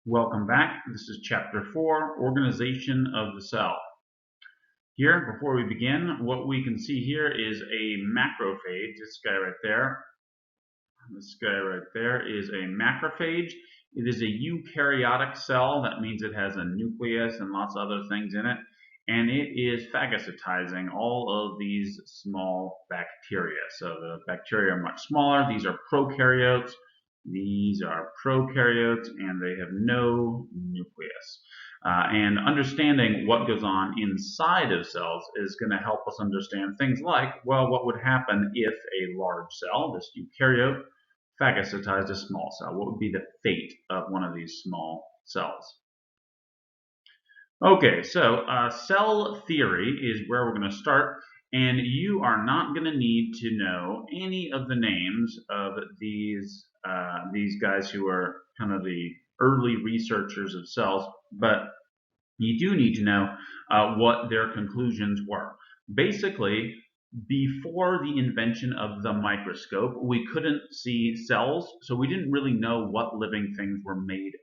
Welcome back. This is Chapter 4, Organization of the Cell. Here, before we begin, what we can see here is a macrophage. This guy right there. This guy right there is a macrophage. It is a eukaryotic cell. That means it has a nucleus and lots of other things in it. And it is phagocytizing all of these small bacteria. So the bacteria are much smaller. These are prokaryotes. These are prokaryotes, and they have no nucleus. And understanding what goes on inside of cells is going to help us understand things like, well, what would happen if a large cell, this eukaryote, phagocytized a small cell? What would be the fate of one of these small cells? Okay, so cell theory is where we're going to start, and you are not going to need to know any of the names of these guys who are kind of the early researchers of cells, but you do need to know what their conclusions were. Basically, before the invention of the microscope, we couldn't see cells, so we didn't really know what living things were made of.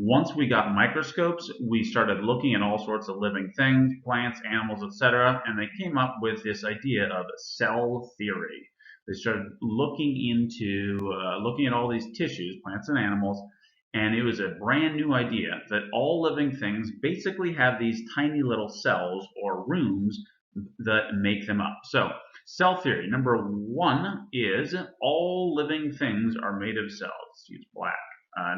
Once we got microscopes, we started looking at all sorts of living things, plants, animals, etc., and they came up with this idea of cell theory. They started looking at all these tissues, plants and animals, and it was a brand new idea that all living things basically have these tiny little cells or rooms that make them up. So, cell theory, number one is all living things are made of cells. Let's use black.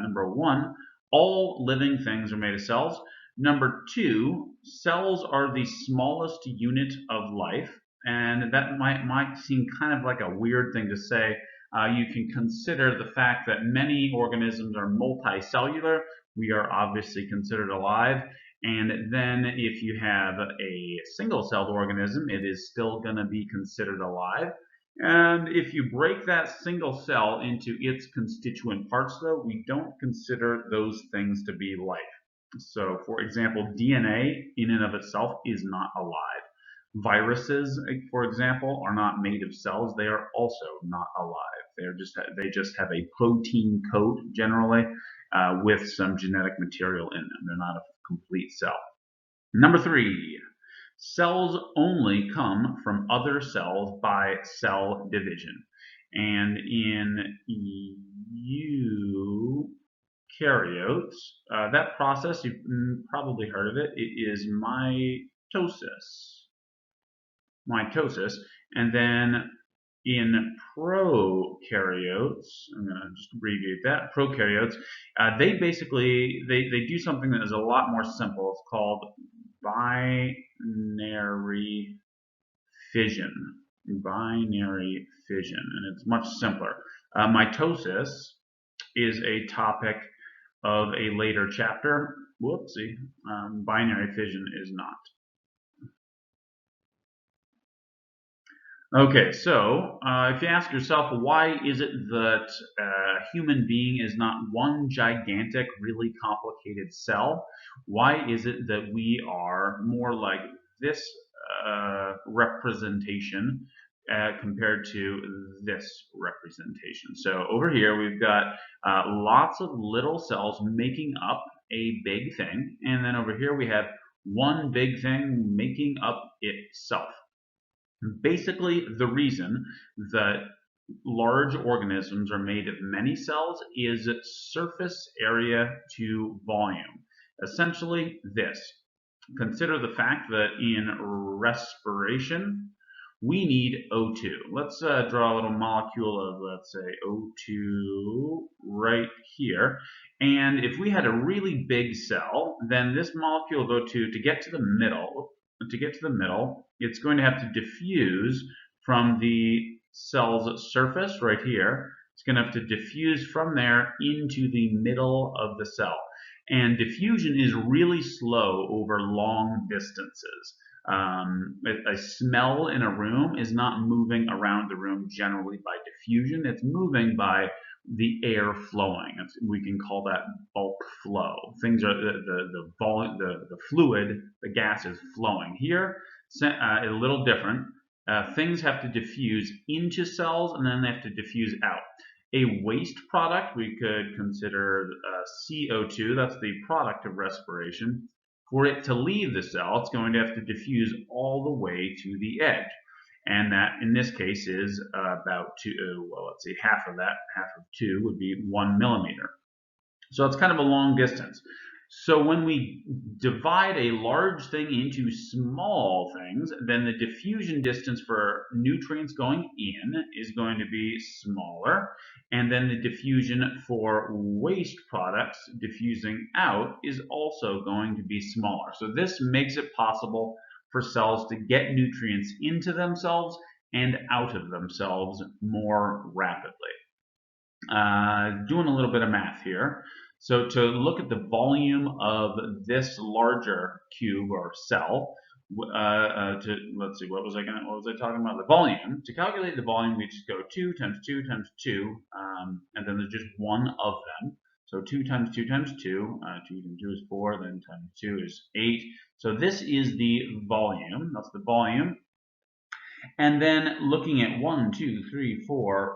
Number one, all living things are made of cells. Number two, cells are the smallest unit of life, and that might seem kind of like a weird thing to say. You can consider the fact that many organisms are multicellular. We are obviously considered alive. And then if you have a single-celled organism, it is still going to be considered alive. And if you break that single cell into its constituent parts, though, we don't consider those things to be life. So, for example, DNA in and of itself is not alive. Viruses, for example, are not made of cells. They are also not alive. They just have a protein coat generally with some genetic material in them. They're not a complete cell. Number three, cells only come from other cells by cell division. And in eukaryotes, that process, you've probably heard of it, it is mitosis. And then in prokaryotes, I'm going to just abbreviate that, prokaryotes, they basically, they do something that is a lot more simple. It's called binary fission. Binary fission, and it's much simpler. Mitosis is a topic of a later chapter. Whoopsie. Binary fission is not. Okay, so if you ask yourself, why is it that a human being is not one gigantic, really complicated cell? Why is it that we are more like this representation compared to this representation? So over here, we've got lots of little cells making up a big thing, and then over here we have one big thing making up itself. Basically, the reason that large organisms are made of many cells is surface area to volume. Essentially, this. Consider the fact that in respiration, we need O2. Let's draw a little molecule of, let's say, O2 right here. And if we had a really big cell, then this molecule of O2, to get to the middle, it's going to have to diffuse from the cell's surface right here. It's going to have to diffuse from there into the middle of the cell. And diffusion is really slow over long distances. A smell in a room is not moving around the room generally by diffusion. It's moving by the air flowing. We can call that bulk flow. Things are the fluid, the gas is flowing. Here, a little different. Things have to diffuse into cells and then they have to diffuse out. A waste product, we could consider CO2, that's the product of respiration. For it to leave the cell, it's going to have to diffuse all the way to the edge. And that, in this case, is about well, let's see, half of that, half of 2 would be 1 millimeter. So it's kind of a long distance. So when we divide a large thing into small things, then the diffusion distance for nutrients going in is going to be smaller, and then the diffusion for waste products diffusing out is also going to be smaller. So this makes it possible for cells to get nutrients into themselves and out of themselves more rapidly. Doing a little bit of math here. So to look at the volume of this larger cube or cell, let's see, what was I talking about? The volume. To calculate the volume, we just go 2 times 2 times 2, and then there's just one of them. So 2 times 2 times 2, 2 times 2 is 4, then times 2 is 8. So this is the volume. That's the volume. And then looking at 1, 2, 3, 4,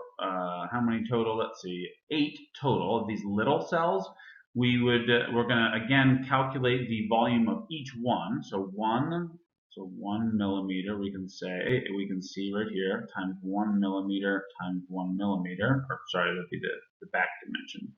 how many total? Let's see, 8 total of these little cells. We're going to again calculate the volume of each one. So 1 millimeter, we can see right here, times 1 millimeter times 1 millimeter, or sorry, that would be the back dimension.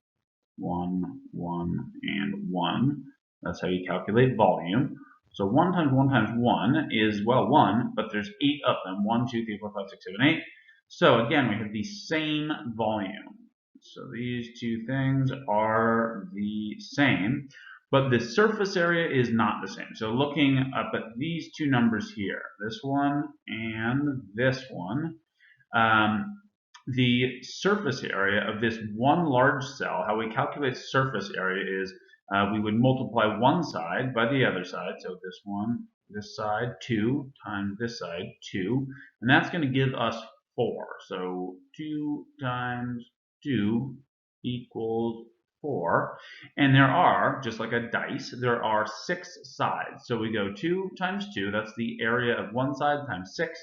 1, 1, and 1. That's how you calculate volume. So 1 times 1 times 1 is, well, 1, but there's 8 of them. 1, 2, 3, 4, 5, 6, 7, 8. So again, we have the same volume. So these two things are the same, but the surface area is not the same. So looking up at these two numbers here, this one and this one, the surface area of this one large cell, how we calculate surface area is we would multiply one side by the other side. So this side, 2 times this side, 2. And that's going to give us 4. So 2 times 2 equals 4. And there are, just like a dice, there are 6 sides. So we go 2 times 2, that's the area of one side, times 6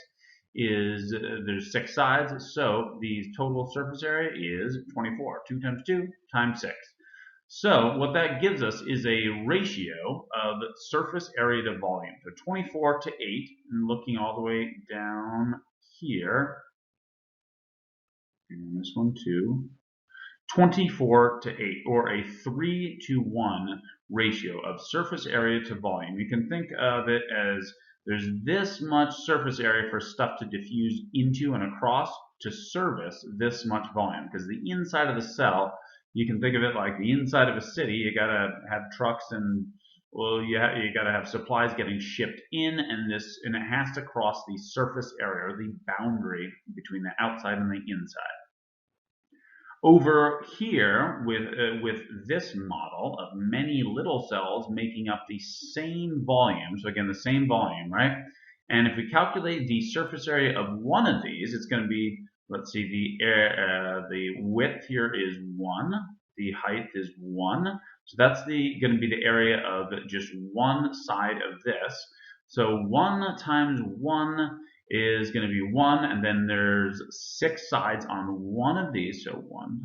is, there's 6 sides. So the total surface area is 24. 2 times 2 times 6. So what that gives us is a ratio of surface area to volume. So 24 to 8, and looking all the way down here, and this one too, 24 to 8, or a 3 to 1 ratio of surface area to volume. You can think of it as there's this much surface area for stuff to diffuse into and across to service this much volume, because the inside of the cell, you can think of it like the inside of a city. You gotta have trucks and, well, you gotta have supplies getting shipped in, and it has to cross the surface area, or the boundary between the outside and the inside. Over here, with this model of many little cells making up the same volume, so again the same volume, right? And if we calculate the surface area of one of these, it's going to be, let's see, the width here is 1, the height is 1, so that's going to be the area of just one side of this. So 1 times 1 is going to be 1, and then there's 6 sides on one of these, so 1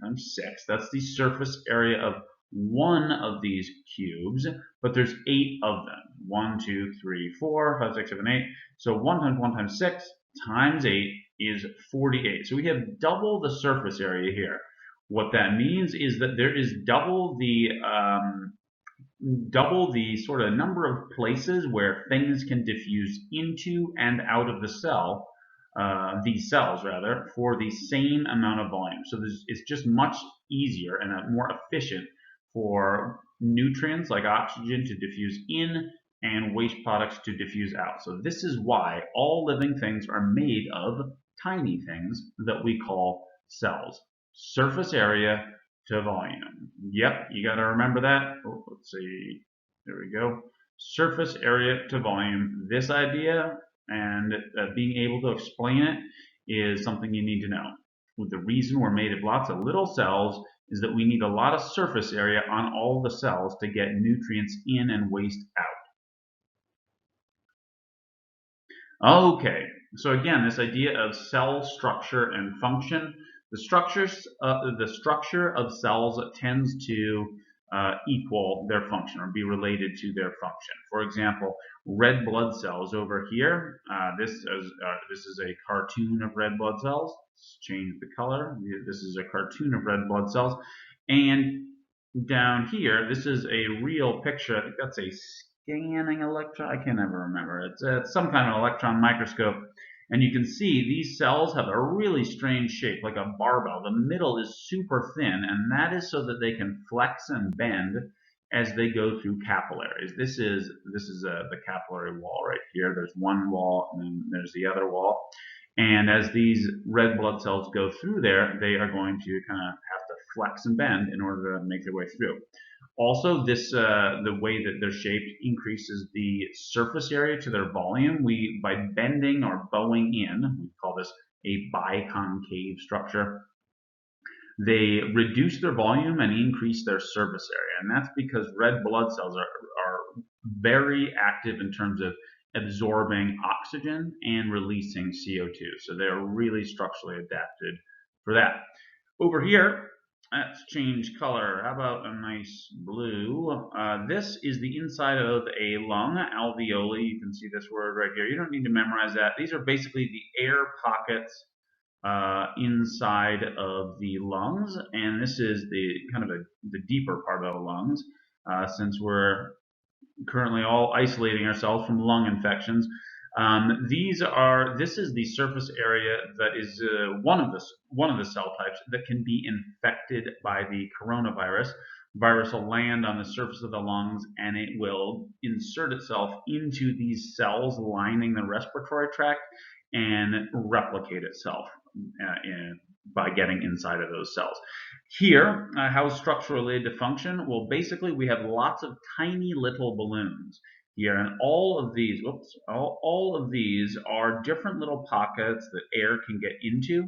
times 6. That's the surface area of one of these cubes, but there's 8 of them. 1, 2, 3, 4, 5, 6, 7, 8. So 1 times 1 times 6 times 8 is 48. So we have double the surface area here. What that means is that there is double the sort of number of places where things can diffuse into and out of the cell, these cells rather, for the same amount of volume. So it's just much easier and more efficient for nutrients like oxygen to diffuse in and waste products to diffuse out. So this is why all living things are made of tiny things that we call cells. Surface area to volume. Yep, you got to remember that. Oh, let's see. There we go. Surface area to volume. This idea and being able to explain it is something you need to know. The reason we're made of lots of little cells is that we need a lot of surface area on all the cells to get nutrients in and waste out. Okay, so again, this idea of cell structure and function, The structure of cells tends to equal their function or be related to their function. For example, red blood cells over here. This is a cartoon of red blood cells. Let's change the color. This is a cartoon of red blood cells, and down here, this is a real picture. I think that's a scanning electron. I can't ever remember. It's some kind of electron microscope. And you can see these cells have a really strange shape, like a barbell. The middle is super thin, and that is so that they can flex and bend as they go through capillaries. This is the capillary wall right here. There's one wall, and then there's the other wall. And as these red blood cells go through there, they are going to kind of have to flex and bend in order to make their way through. Also, the way that they're shaped increases the surface area to their volume. By bending or bowing in, we call this a biconcave structure. They reduce their volume and increase their surface area, and that's because red blood cells are very active in terms of absorbing oxygen and releasing CO2. So they're really structurally adapted for that. Over here, let's change color. How about a nice blue? This is the inside of a lung, alveoli. You can see this word right here. You don't need to memorize that. These are basically the air pockets inside of the lungs, and this is the kind of the deeper part of the lungs, since we're currently all isolating ourselves from lung infections. This is the surface area that is one of the cell types that can be infected by the coronavirus. Virus will land on the surface of the lungs, and it will insert itself into these cells lining the respiratory tract and replicate itself by getting inside of those cells. Here, how is structure related to function? Well, basically, we have lots of tiny little balloons here, and all of these are different little pockets that air can get into.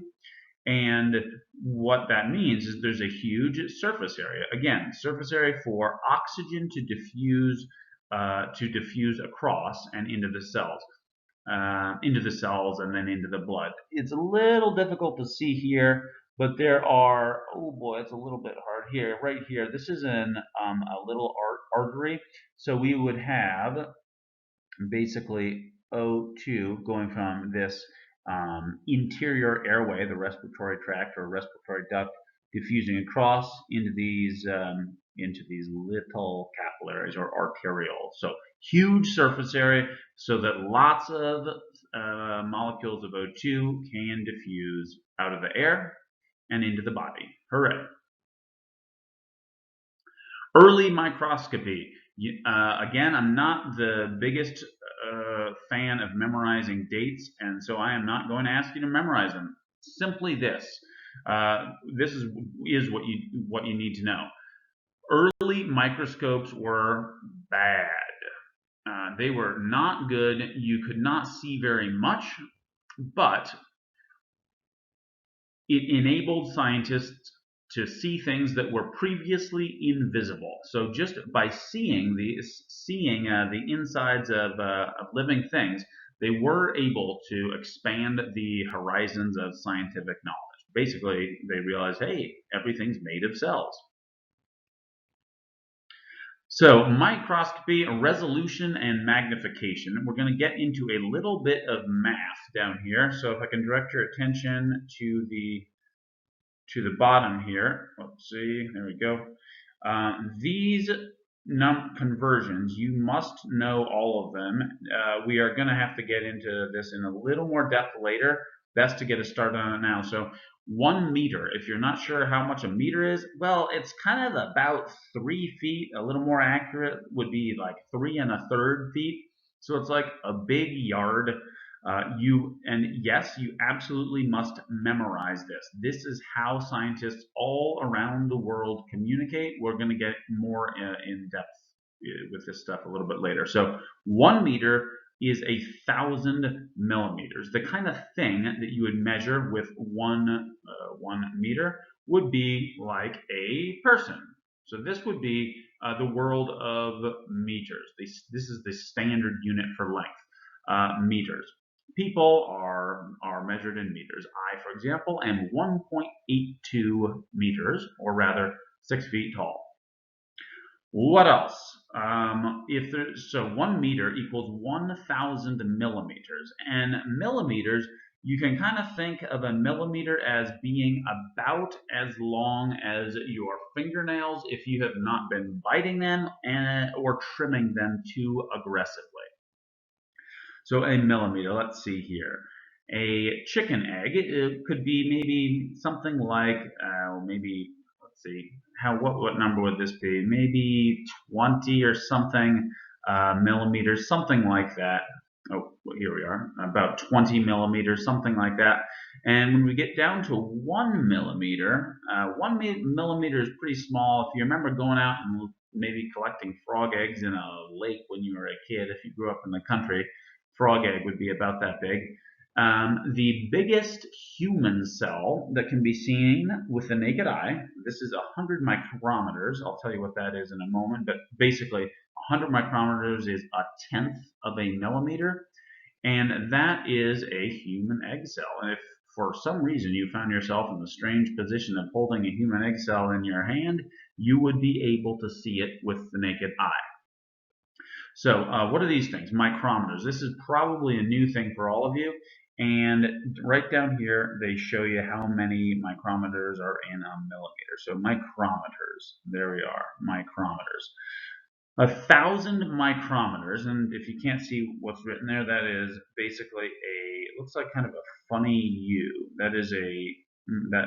And what that means is there's a huge surface area. Again, surface area for oxygen to diffuse across and into the cells. And then into the blood. It's a little difficult to see here, but there are, oh boy, it's a little bit hard here. Right here, this is a little artery. So we would have basically O2 going from this interior airway, the respiratory tract or respiratory duct, diffusing across into these little capillaries or arterioles. So huge surface area, so that lots of molecules of O2 can diffuse out of the air and into the body. Hooray! Early microscopy. Again, I'm not the biggest fan of memorizing dates, and so I am not going to ask you to memorize them. Simply this. This is what you need to know. Early microscopes were bad. They were not good. You could not see very much, but it enabled scientists to see things that were previously invisible. So just by seeing the insides of living things, they were able to expand the horizons of scientific knowledge. Basically, they realized, hey, everything's made of cells. So microscopy, resolution, and magnification. We're going to get into a little bit of math down here. So if I can direct your attention to the bottom here. Let's see, there we go. These conversions, you must know all of them. We are going to have to get into this in a little more depth later. Best to get us started on it now. So 1 meter, if you're not sure how much a meter is, well, it's kind of about 3 feet. A little more accurate would be like 3 1/3 feet. So it's like a big yard. Yes, you absolutely must memorize this. This is how scientists all around the world communicate. We're going to get more in depth with this stuff a little bit later. So 1 meter is 1,000 millimeters. The kind of thing that you would measure with 1 meter would be like a person. So this would be the world of meters. This is the standard unit for length, meters. people are measured in meters. I, for example, am 1.82 meters, or rather 6 feet tall. What else? If there, so 1 meter equals 1,000 millimeters, and millimeters, you can kind of think of a millimeter as being about as long as your fingernails if you have not been biting them or trimming them too aggressively. So a millimeter, let's see here. A chicken egg, it could be maybe something like, maybe, let's see, what number would this be? Maybe 20 or something millimeters, something like that. Oh, well, here we are, about 20 millimeters, something like that. And when we get down to 1 millimeter, 1 millimeter is pretty small. If you remember going out and maybe collecting frog eggs in a lake when you were a kid, if you grew up in the country, frog egg would be about that big. The biggest human cell that can be seen with the naked eye, this is 100 micrometers. I'll tell you what that is in a moment, but basically 100 micrometers is a tenth of a millimeter, and that is a human egg cell. And if for some reason you found yourself in the strange position of holding a human egg cell in your hand, you would be able to see it with the naked eye. So what are these things? Micrometers. This is probably a new thing for all of you. And right down here, they show you how many micrometers are in a millimeter. So micrometers, there we are, micrometers. 1,000 micrometers, and if you can't see what's written there, that is basically looks like kind of a funny U. That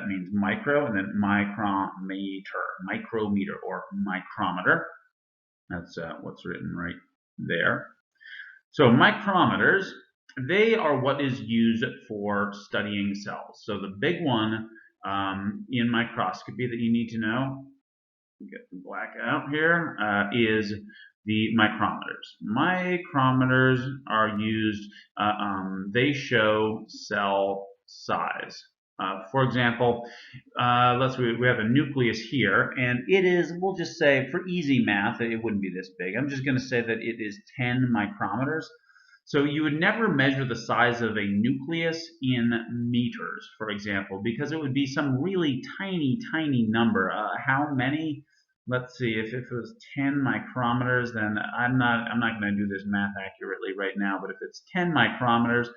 means micro, and then micrometer, or micrometer. That's what's written right there. So micrometers, they are what is used for studying cells. So the big one in microscopy that you need to know, get the black out here, is the micrometers. Micrometers are used, they show cell size. For example, we have a nucleus here, and it is, we'll just say for easy math, it wouldn't be this big. I'm just going to say that it is 10 micrometers. So you would never measure the size of a nucleus in meters, for example, because it would be some really tiny, tiny number. How many? Let's see, if it was 10 micrometers, then I'm not going to do this math accurately right now, but if it's 10 micrometers,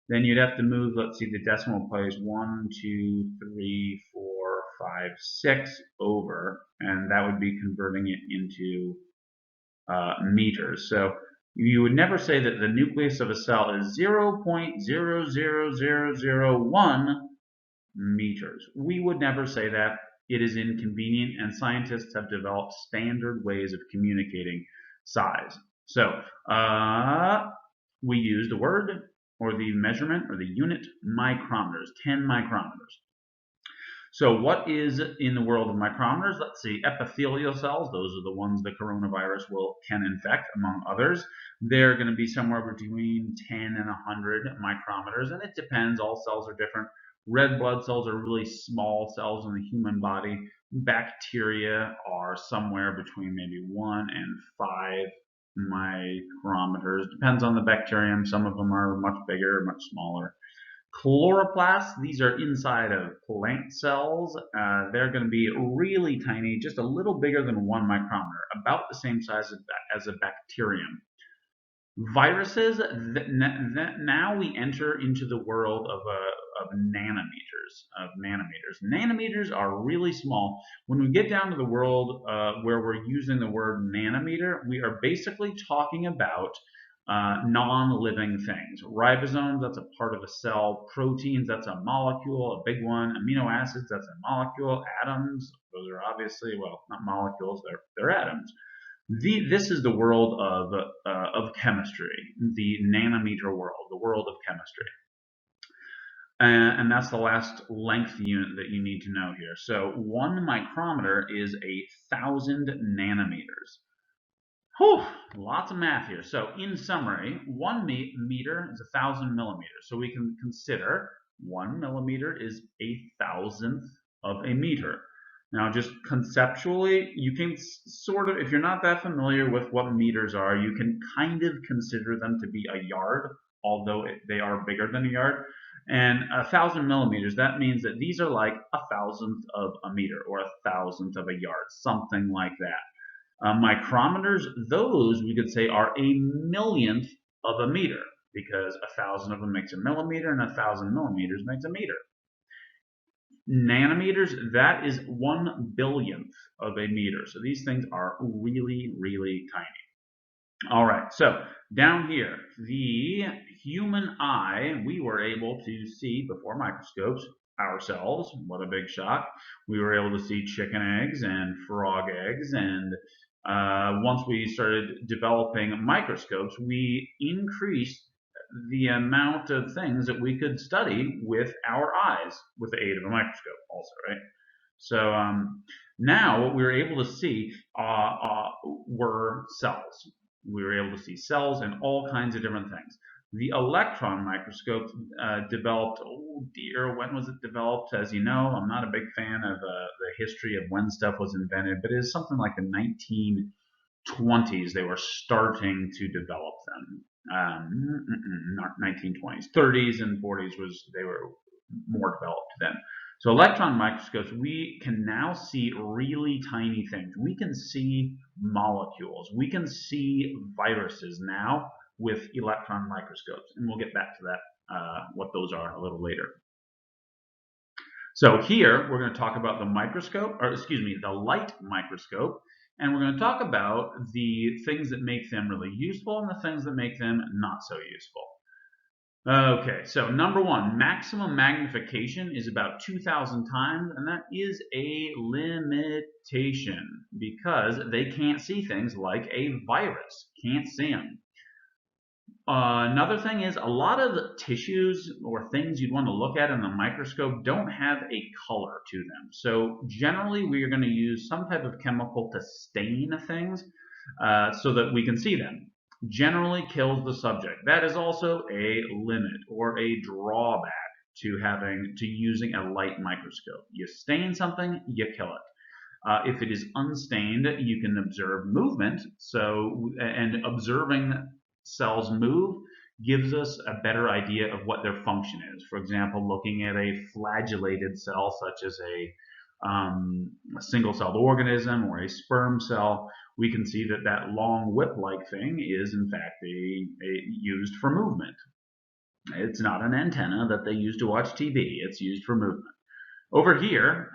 then you'd have to move, let's see, the decimal place, 1, 2, 3, 4, 5, 6 over, and that would be converting it into meters. So you would never say that the nucleus of a cell is 0.00001 meters. We would never say that. It is inconvenient, and scientists have developed standard ways of communicating size. So we use the word or the measurement or the unit micrometers, 10 micrometers. So what is in the world of micrometers? Let's see, epithelial cells, those are the ones the coronavirus can infect, among others. They're going to be somewhere between 10 and 100 micrometers, and it depends. All cells are different. Red blood cells are really small cells in the human body. Bacteria are somewhere between maybe 1 and 5 micrometers. Depends on the bacterium. Some of them are much bigger, much smaller. Chloroplasts, these are inside of plant cells. They're going to be really tiny, just a little bigger than 1 micrometer, about the same size as a bacterium. Viruses, now we enter into the world of nanometers. Nanometers are really small. When we get down to the world where we're using the word nanometer, we are basically talking about non-living things. Ribosomes, that's a part of a cell. Proteins, that's a molecule, a big one. Amino acids, that's a molecule. Atoms, those are obviously, well, not molecules, they're atoms. This is the world of chemistry, the nanometer world, the world of chemistry. And that's the last length unit that you need to know here. So 1 micrometer is 1,000 nanometers. Whew, lots of math here. So in summary, 1 meter is 1,000 millimeters. So we can consider 1 millimeter is 1,000th of a meter. Now, just conceptually, you can sort of, if you're not that familiar with what meters are, you can kind of consider them to be a yard. although they are bigger than a yard. And 1,000 millimeters, that means that these are like 1,000th of a meter or 1,000th of a yard, something like that. Micrometers, those we could say are a millionth of a meter, because 1,000 of them makes a millimeter and 1,000 millimeters makes a meter. Nanometers, that is 1 billionth of a meter. So these things are really, really tiny. All right, so down here, the human eye, we were able to see before microscopes ourselves. What a big shock. We were able to see chicken eggs and frog eggs, and once we started developing microscopes, we increased the amount of things that we could study with our eyes with the aid of a microscope also, right? So now what we were able to see were cells. We were able to see cells and all kinds of different things. The electron microscope developed, oh dear, when was it developed? As you know, I'm not a big fan of the history of when stuff was invented, but it is something like the 1920s they were starting to develop them. Not 1920s, 30s and 40s they were more developed then. So electron microscopes, we can now see really tiny things. We can see molecules. We can see viruses now with electron microscopes, and we'll get back to that, what those are a little later. So here we're going to talk about the microscope, or excuse me, the light microscope. And we're going to talk about the things that make them really useful and the things that make them not so useful. Okay, so number one, maximum magnification is about 2,000 times, and that is a limitation because they can't see things like a virus. Can't see them. Another thing is a lot of the tissues or things you'd want to look at in the microscope don't have a color to them. So generally we are going to use some type of chemical to stain things so that we can see them. Generally kills the subject. That is also a limit or a drawback to using a light microscope. You stain something, you kill it. If it is unstained, you can observe movement. And observing cells move gives us a better idea of what their function is. For example, looking at a flagellated cell such as a single-celled organism or a sperm cell, we can see that that long whip-like thing is in fact used for movement. It's not an antenna that they use to watch TV. It's used for movement. Over here,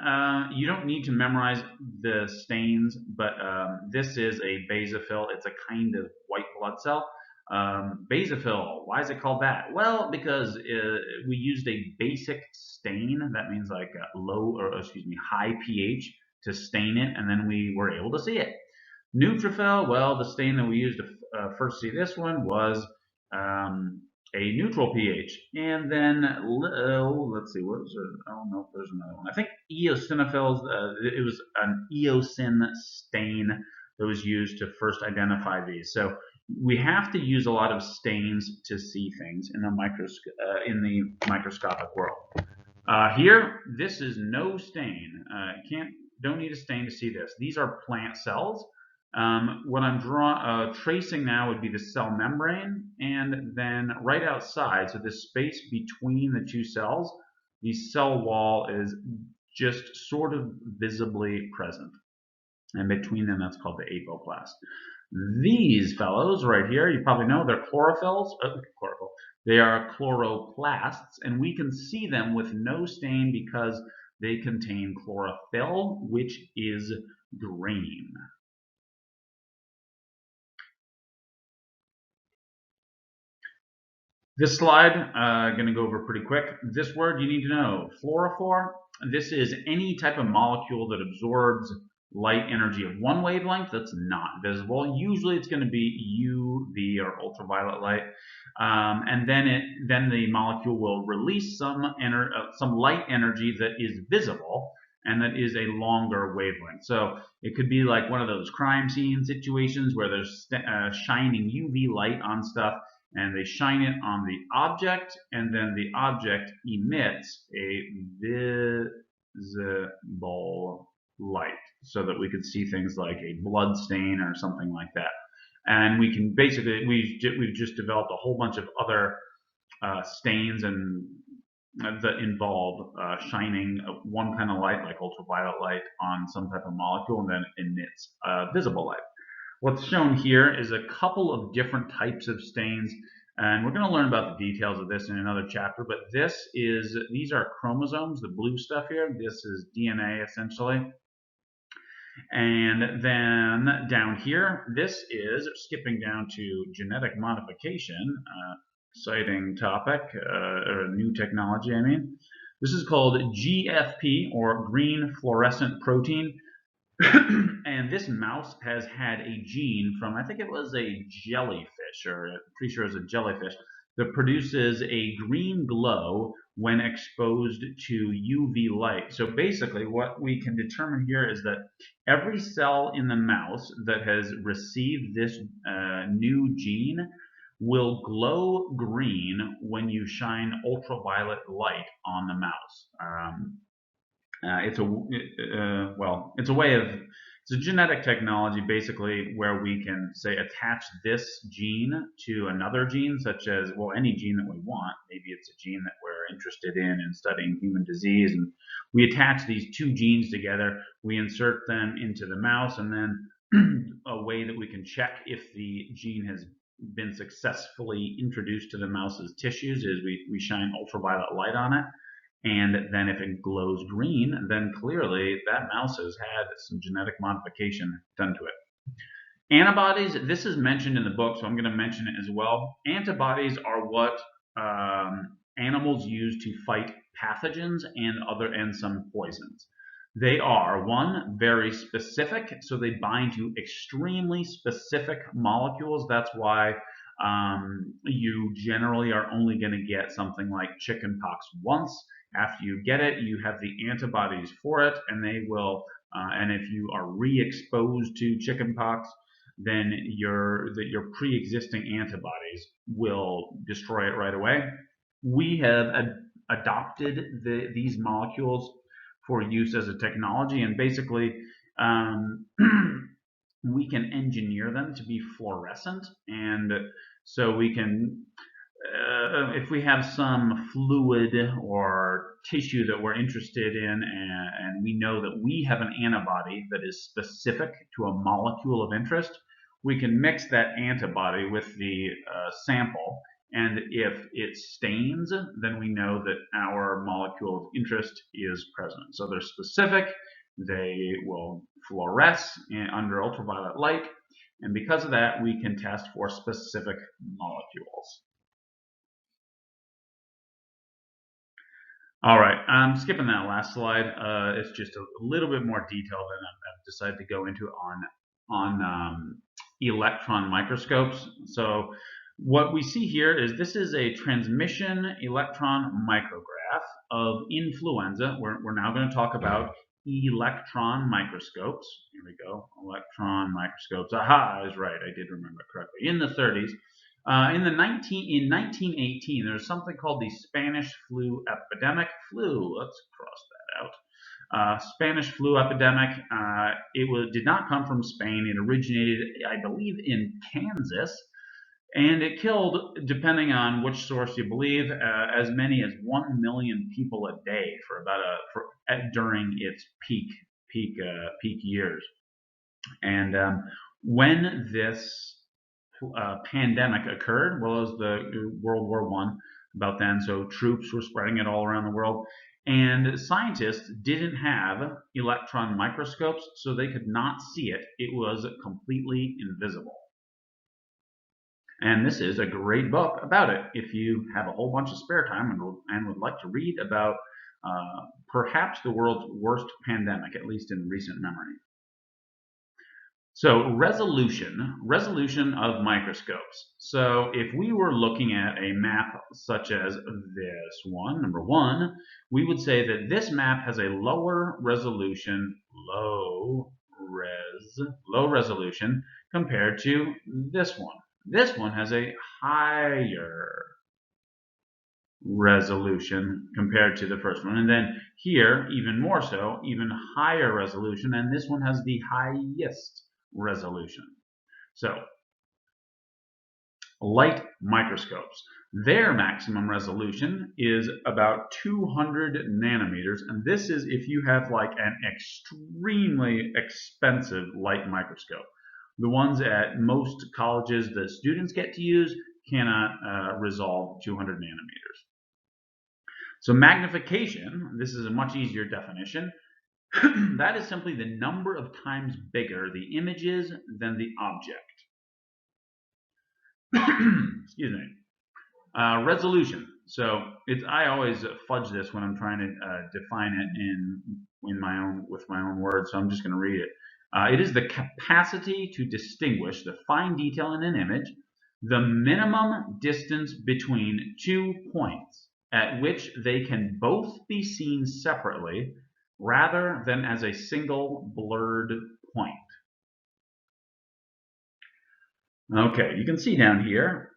you don't need to memorize the stains, but this is a basophil. It's a kind of white blood cell. Basophil, why is it called that? Well, because we used a basic stain, that means like high pH to stain it, and then we were able to see it. Neutrophil, well, the stain that we used to first see this one was a neutral pH. And then, let's see, what was it? Oh, no, there's another one. I think eosinophils, it was an eosin stain that was used to first identify these. So we have to use a lot of stains to see things in the microscopic world. Here, this is no stain. Don't need a stain to see this. These are plant cells. What I'm tracing now would be the cell membrane, and then right outside, so this space between the two cells, the cell wall is just sort of visibly present. And between them, that's called the apoplast. These fellows right here, you probably know, they're chlorophylls. They are chloroplasts, and we can see them with no stain because they contain chlorophyll, which is green. This slide, going to go over pretty quick. This word you need to know, fluorophore. This is any type of molecule that absorbs light energy of one wavelength that's not visible. Usually it's going to be UV or ultraviolet light, and then the molecule will release some light energy that is visible and that is a longer wavelength. So it could be like one of those crime scene situations where there's shining UV light on stuff, and they shine it on the object, and then the object emits a visible light so that we could see things like a blood stain or something like that. And we can basically, we've just developed a whole bunch of other stains and that involve shining one kind of light, like ultraviolet light, on some type of molecule, and then emits visible light. What's shown here is a couple of different types of stains, and we're going to learn about the details of this in another chapter, but these are chromosomes, the blue stuff here. This is DNA, essentially. And then down here, this is skipping down to genetic modification, exciting topic, or new technology, I mean. This is called GFP, or green fluorescent protein. And this mouse has had a gene from, I think it was a jellyfish, or I'm pretty sure it was a jellyfish, that produces a green glow when exposed to UV light. So basically what we can determine here is that every cell in the mouse that has received this new gene will glow green when you shine ultraviolet light on the mouse. It's a genetic technology, basically, where we can, say, attach this gene to another gene, such as, well, any gene that we want. Maybe it's a gene that we're interested in studying human disease, and we attach these two genes together, we insert them into the mouse, and then a way that we can check if the gene has been successfully introduced to the mouse's tissues is we shine ultraviolet light on it. And then if it glows green, then clearly that mouse has had some genetic modification done to it. Antibodies, this is mentioned in the book, so I'm going to mention it as well. Antibodies are what animals use to fight pathogens and some poisons. They are, one, very specific, so they bind to extremely specific molecules. That's why you generally are only going to get something like chickenpox once. After you get it, you have the antibodies for it, and they will. And if you are re-exposed to chickenpox, then your pre-existing antibodies will destroy it right away. We have adopted these molecules for use as a technology, and basically we can engineer them to be fluorescent, and so we can if we have some fluid or tissue that we're interested in, and we know that we have an antibody that is specific to a molecule of interest, we can mix that antibody with the sample, and if it stains, then we know that our molecule of interest is present. So they're specific, they will fluoresce under ultraviolet light, and because of that, we can test for specific molecules. All right, I'm skipping that last slide. It's just a little bit more detail than I've decided to go into on electron microscopes. So what we see here is this is a transmission electron micrograph of influenza. We're now going to talk about electron microscopes. Here we go, electron microscopes. Aha, I was right. I did remember correctly. In the 30s. In 1918, there was something called the Spanish flu epidemic. Let's cross that out. Spanish flu epidemic. Did not come from Spain. It originated, I believe, in Kansas, and it killed, depending on which source you believe, as many as 1 million people a day during its peak years. And when this pandemic occurred, well, it was the World War I about then, so troops were spreading it all around the world, and scientists didn't have electron microscopes, so they could not see it. It was completely invisible. And this is a great book about it if you have a whole bunch of spare time and would like to read about perhaps the world's worst pandemic, at least in recent memory. So resolution of microscopes. So if we were looking at a map such as this one, number one, we would say that this map has a lower resolution, low resolution compared to this one. This one has a higher resolution compared to the first one. And then here, even more so, even higher resolution, and this one has the highest resolution. So, light microscopes. Their maximum resolution is about 200 nanometers, and this is if you have like an extremely expensive light microscope. The ones at most colleges that students get to use cannot resolve 200 nanometers. So magnification, this is a much easier definition. That is simply the number of times bigger the image is than the object. Excuse me. Resolution. So I always fudge this when I'm trying to define it with my own words. So I'm just going to read it. It is the capacity to distinguish the fine detail in an image, the minimum distance between 2 points at which they can both be seen separately rather than as a single blurred point. Okay, you can see down here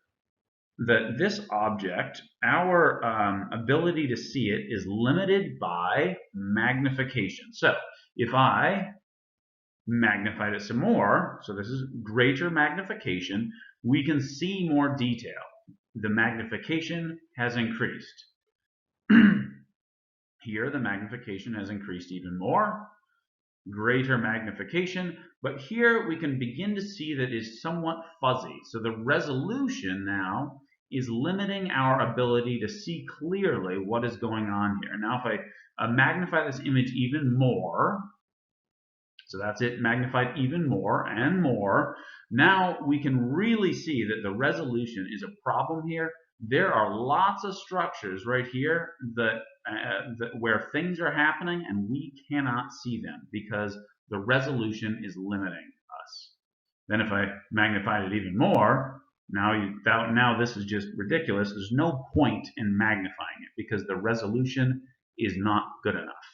that this object, our ability to see it is limited by magnification. So if I magnified it some more, so this is greater magnification, we can see more detail. The magnification has increased. Here the magnification has increased even more, greater magnification, but here we can begin to see that it is somewhat fuzzy. So the resolution now is limiting our ability to see clearly what is going on here. Now if I magnify this image even more, so that's it, magnified even more and more, now we can really see that the resolution is a problem here. There are lots of structures right here where things are happening and we cannot see them because the resolution is limiting us. Then if I magnified it even more, now this is just ridiculous. There's no point in magnifying it because the resolution is not good enough.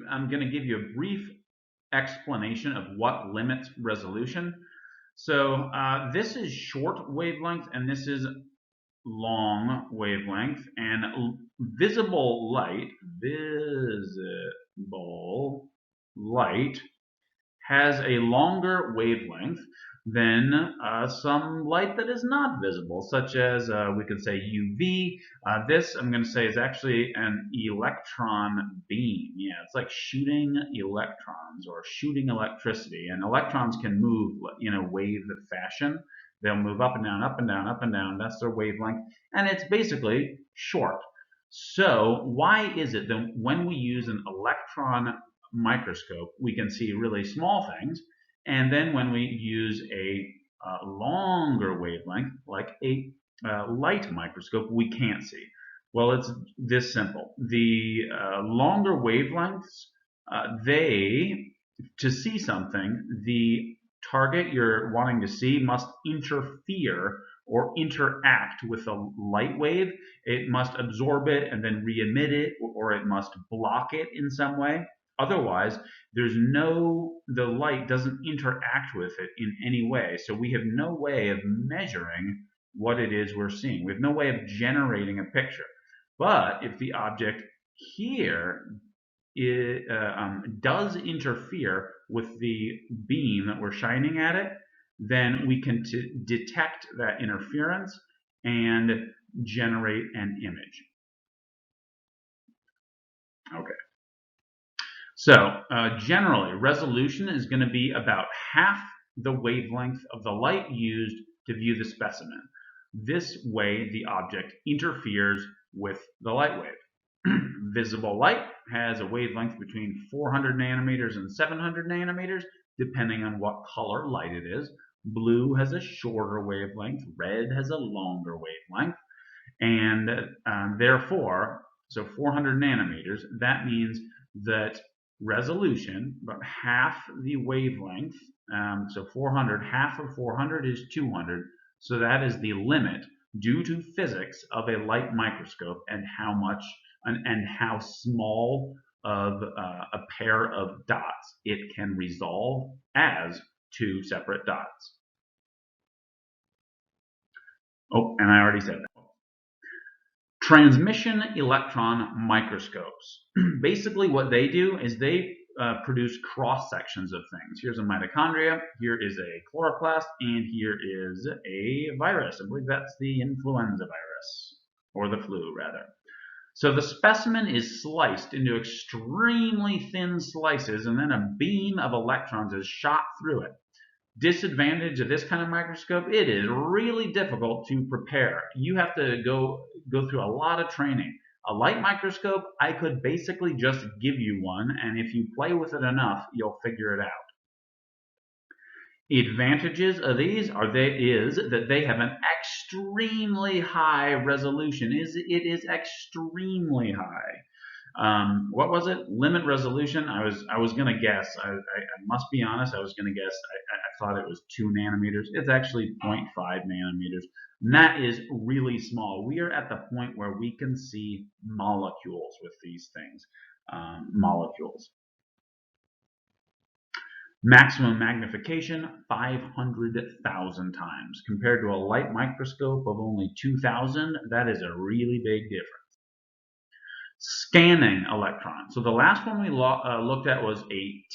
I'm going to give you a brief explanation of what limits resolution. So this is short wavelength and this is long wavelength, and visible light has a longer wavelength than some light that is not visible, such as we could say UV. This I'm going to say is actually an electron beam. Yeah, it's like shooting electrons or shooting electricity, and electrons can move in a wave fashion. They'll move up and down, up and down, up and down. That's their wavelength, and it's basically short. So why is it that when we use an electron microscope, we can see really small things, and then when we use a longer wavelength, like a light microscope, we can't see? Well, it's this simple. The longer wavelengths, to see something, the target you're wanting to see must interfere or interact with a light wave. It must absorb it and then re-emit it, or it must block it in some way. Otherwise, the light doesn't interact with it in any way. So we have no way of measuring what it is we're seeing. We have no way of generating a picture. But if the object here does interfere with the beam that we're shining at it, then we can detect that interference and generate an image. Okay. So generally, resolution is going to be about half the wavelength of the light used to view the specimen. This way, the object interferes with the light wave. Visible light has a wavelength between 400 nanometers and 700 nanometers, depending on what color light it is. Blue has a shorter wavelength, red has a longer wavelength, and therefore, so 400 nanometers, that means that resolution, about half the wavelength, so 400, half of 400 is 200, so that is the limit due to physics of a light microscope and how small of a pair of dots it can resolve as two separate dots. Oh, and I already said that. Transmission electron microscopes. Basically what they do is they produce cross sections of things. Here's a mitochondria, here is a chloroplast, and here is a virus. I believe that's the influenza virus, or the flu rather. So the specimen is sliced into extremely thin slices, and then a beam of electrons is shot through it. Disadvantage of this kind of microscope: it is really difficult to prepare. You have to go through a lot of training. A light microscope, I could basically just give you one, and if you play with it enough, you'll figure it out. Advantages of these is that they have an extremely high resolution. It is extremely high. What was it? Limit resolution. I was gonna guess. I must be honest. I was gonna guess. I thought it was 2 nanometers. It's actually 0.5 nanometers. And that is really small. We are at the point where we can see molecules with these things. Molecules. Maximum magnification, 500,000 times. Compared to a light microscope of only 2,000, that is a really big difference. Scanning electron. So the last one we looked at was a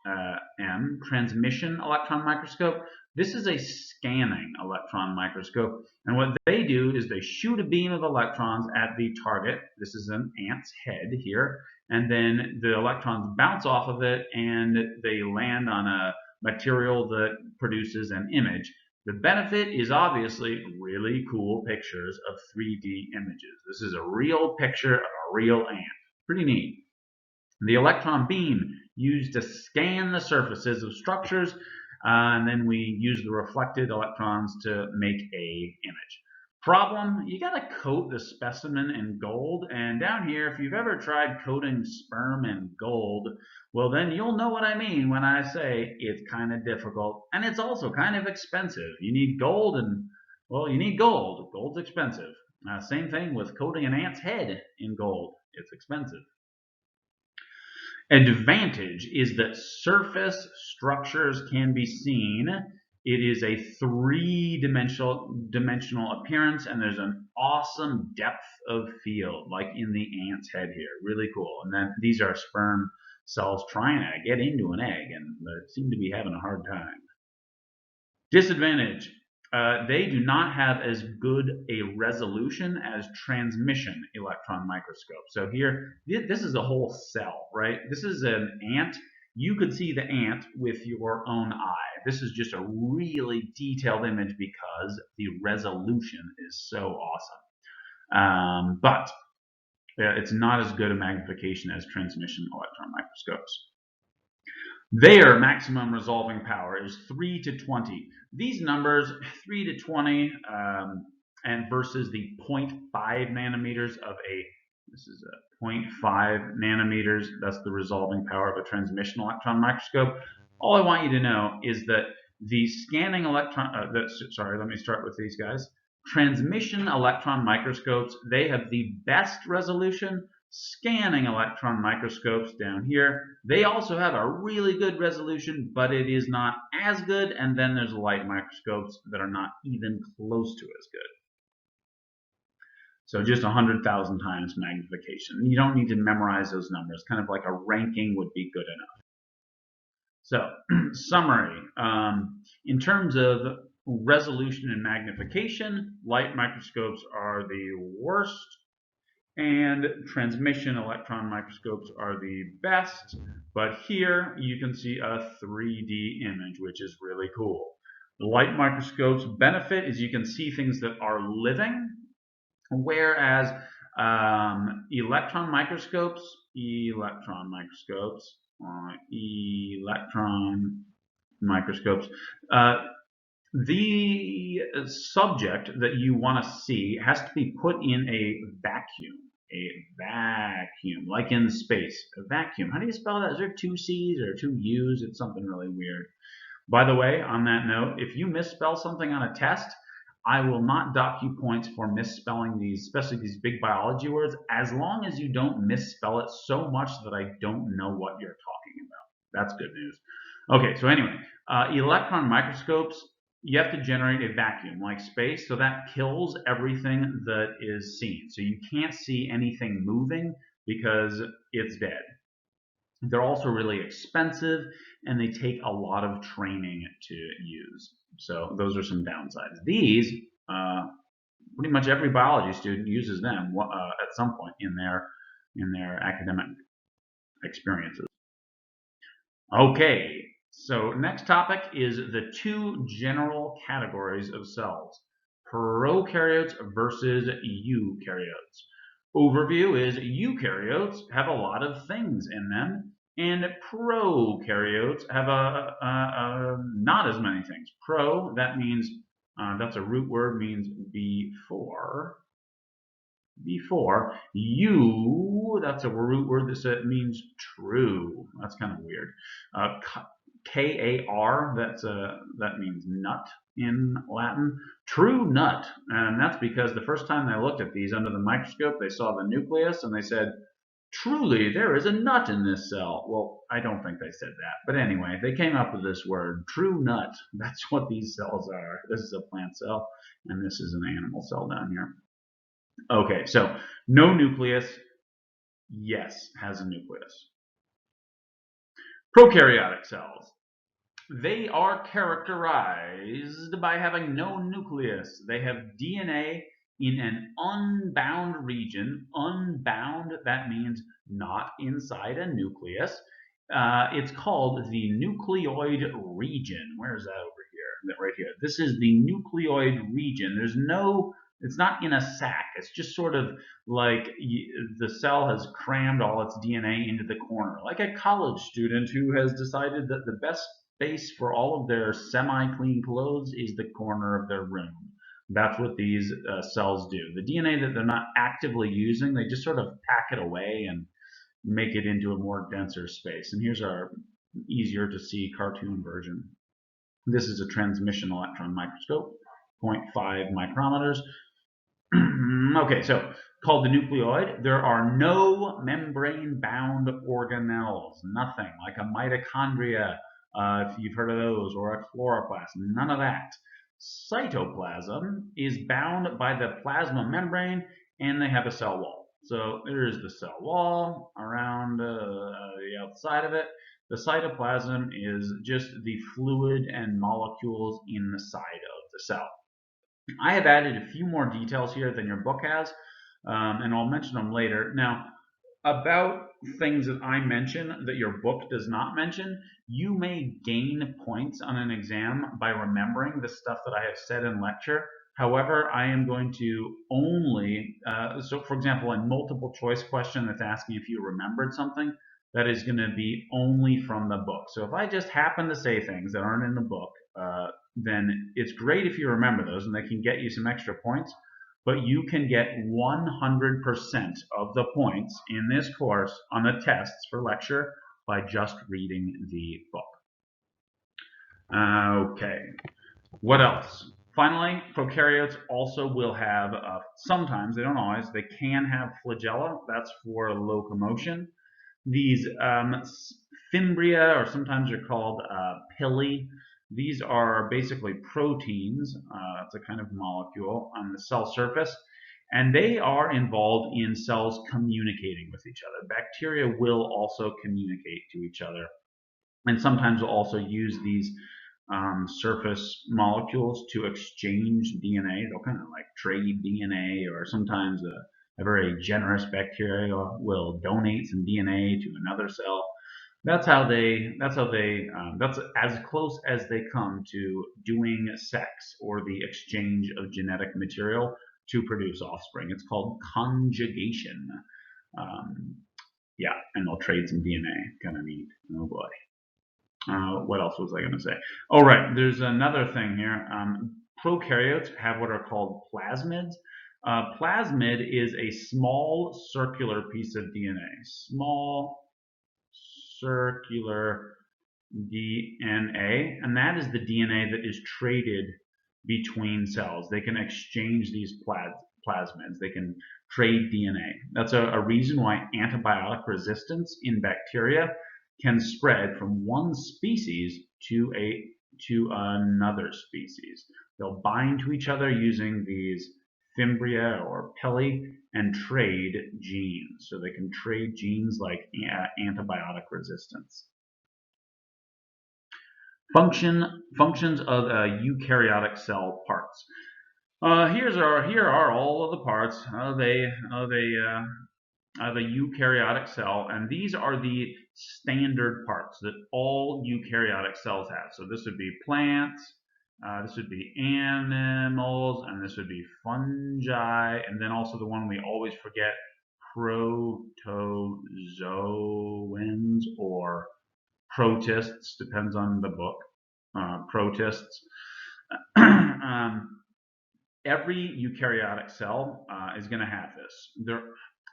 TEM, transmission electron microscope. This is a scanning electron microscope, and what they do is they shoot a beam of electrons at the target. This is an ant's head here, and then the electrons bounce off of it and they land on a material that produces an image. The benefit is obviously really cool pictures of 3D images. This is a real picture of a real ant. Pretty neat. The electron beam used to scan the surfaces of structures, and then we use the reflected electrons to make a image. Problem: you gotta coat the specimen in gold, and down here, if you've ever tried coating sperm in gold, well then you'll know what I mean when I say it's kind of difficult, and it's also kind of expensive. You need gold, and well, you need gold. Gold's expensive. Same thing with coating an ant's head in gold. It's expensive. Advantage is that surface structures can be seen. It is a three-dimensional appearance, and there's an awesome depth of field, like in the ant's head here. Really cool. And then these are sperm cells trying to get into an egg, and they seem to be having a hard time. Disadvantage: they do not have as good a resolution as transmission electron microscope. So here, this is a whole cell, right? This is an ant. You could see the ant with your own eye. This is just a really detailed image because the resolution is so awesome. But it's not as good a magnification as transmission electron microscopes. Their maximum resolving power is 3 to 20. These numbers, 3 to 20, and versus the 0.5 nanometers of this is a 0.5 nanometers, that's the resolving power of a transmission electron microscope. All I want you to know is that the scanning electron, sorry, let me start with these guys. Transmission electron microscopes, they have the best resolution. Scanning electron microscopes down here, they also have a really good resolution, but it is not as good. And then there's light microscopes that are not even close to as good. So just 100,000 times magnification. You don't need to memorize those numbers. Kind of like a ranking would be good enough. So summary, in terms of resolution and magnification, light microscopes are the worst, and transmission electron microscopes are the best. But here you can see a 3D image, which is really cool. The light microscope's benefit is you can see things that are living, whereas electron microscopes, the subject that you want to see has to be put in a vacuum. A vacuum, like in space. A vacuum. How do you spell that? Is there 2 C's or 2 U's? It's something really weird. By the way, on that note, if you misspell something on a test, I will not dock you points for misspelling these, especially these big biology words, as long as you don't misspell it so much that I don't know what you're talking about. That's good news. Okay, so anyway, electron microscopes, you have to generate a vacuum like space, so that kills everything that is seen. So you can't see anything moving because it's dead. They're also really expensive, and they take a lot of training to use. So those are some downsides. These, pretty much every biology student uses them at some point in their academic experiences. Okay, so next topic is the two general categories of cells: prokaryotes versus eukaryotes. Overview is eukaryotes have a lot of things in them, and prokaryotes have not as many things. Pro, that means that's a root word, means before. You, that's a root word that means true. That's kind of weird. Kar, that means nut in Latin. True nut, and that's because the first time they looked at these under the microscope, they saw the nucleus and they said, "Truly, there is a nut in this cell." Well, I don't think they said that, but anyway, they came up with this word, true nut. That's what these cells are. This is a plant cell, and this is an animal cell down here. Okay, so no nucleus. Yes, has a nucleus. Prokaryotic cells. They are characterized by having no nucleus. They have DNA in an unbound region. Unbound, that means not inside a nucleus. It's called the nucleoid region. Where is that over here? Right here. This is the nucleoid region. It's not in a sac. It's just sort of like the cell has crammed all its DNA into the corner, like a college student who has decided that the best space for all of their semi-clean clothes is the corner of their room. That's what these cells do. The DNA that they're not actively using, they just sort of pack it away and make it into a more denser space. And here's our easier to see cartoon version. This is a transmission electron microscope, 0.5 micrometers. Okay, so called the nucleoid. There are no membrane-bound organelles, nothing like a mitochondria, if you've heard of those, or a chloroplast, none of that. Cytoplasm is bound by the plasma membrane, and they have a cell wall. So there's the cell wall around the outside of it. The cytoplasm is just the fluid and molecules inside of the cell. I have added a few more details here than your book has, and I'll mention them later. Now, about things that I mention that your book does not mention, you may gain points on an exam by remembering the stuff that I have said in lecture. However, I am going to only, so for example, a multiple choice question that's asking if you remembered something, that is going to be only from the book. So if I just happen to say things that aren't in the book, then it's great if you remember those and they can get you some extra points, but you can get 100% of the points in this course on the tests for lecture by just reading the book. Okay, what else? Finally, prokaryotes also will have, sometimes, they don't always, they can have flagella. That's for locomotion. These fimbria, or sometimes they're called pili. These are basically proteins. It's a kind of molecule on the cell surface, and they are involved in cells communicating with each other. Bacteria will also communicate to each other, and sometimes will also use these surface molecules to exchange DNA. They'll kind of like trade DNA, or sometimes a very generous bacteria will donate some DNA to another cell. That's as close as they come to doing sex or the exchange of genetic material to produce offspring. It's called conjugation. Yeah, and they'll trade some DNA. Kind of neat. Oh boy. What else was I going to say? Oh, right. There's another thing here. Prokaryotes have what are called plasmids. Plasmid is a small circular piece of DNA. Small circular DNA, and that is the DNA that is traded between cells. They can exchange these plasmids. They can trade DNA. That's a reason why antibiotic resistance in bacteria can spread from one species to another species. They'll bind to each other using these fimbria or pili, and trade genes. So they can trade genes like antibiotic resistance. Functions of eukaryotic cell parts. Here are all of the parts of a eukaryotic cell, and these are the standard parts that all eukaryotic cells have. So this would be plants, this would be animals, and this would be fungi, and then also the one we always forget, protozoans or protists, depends on the book. Protists. Every eukaryotic cell is going to have this.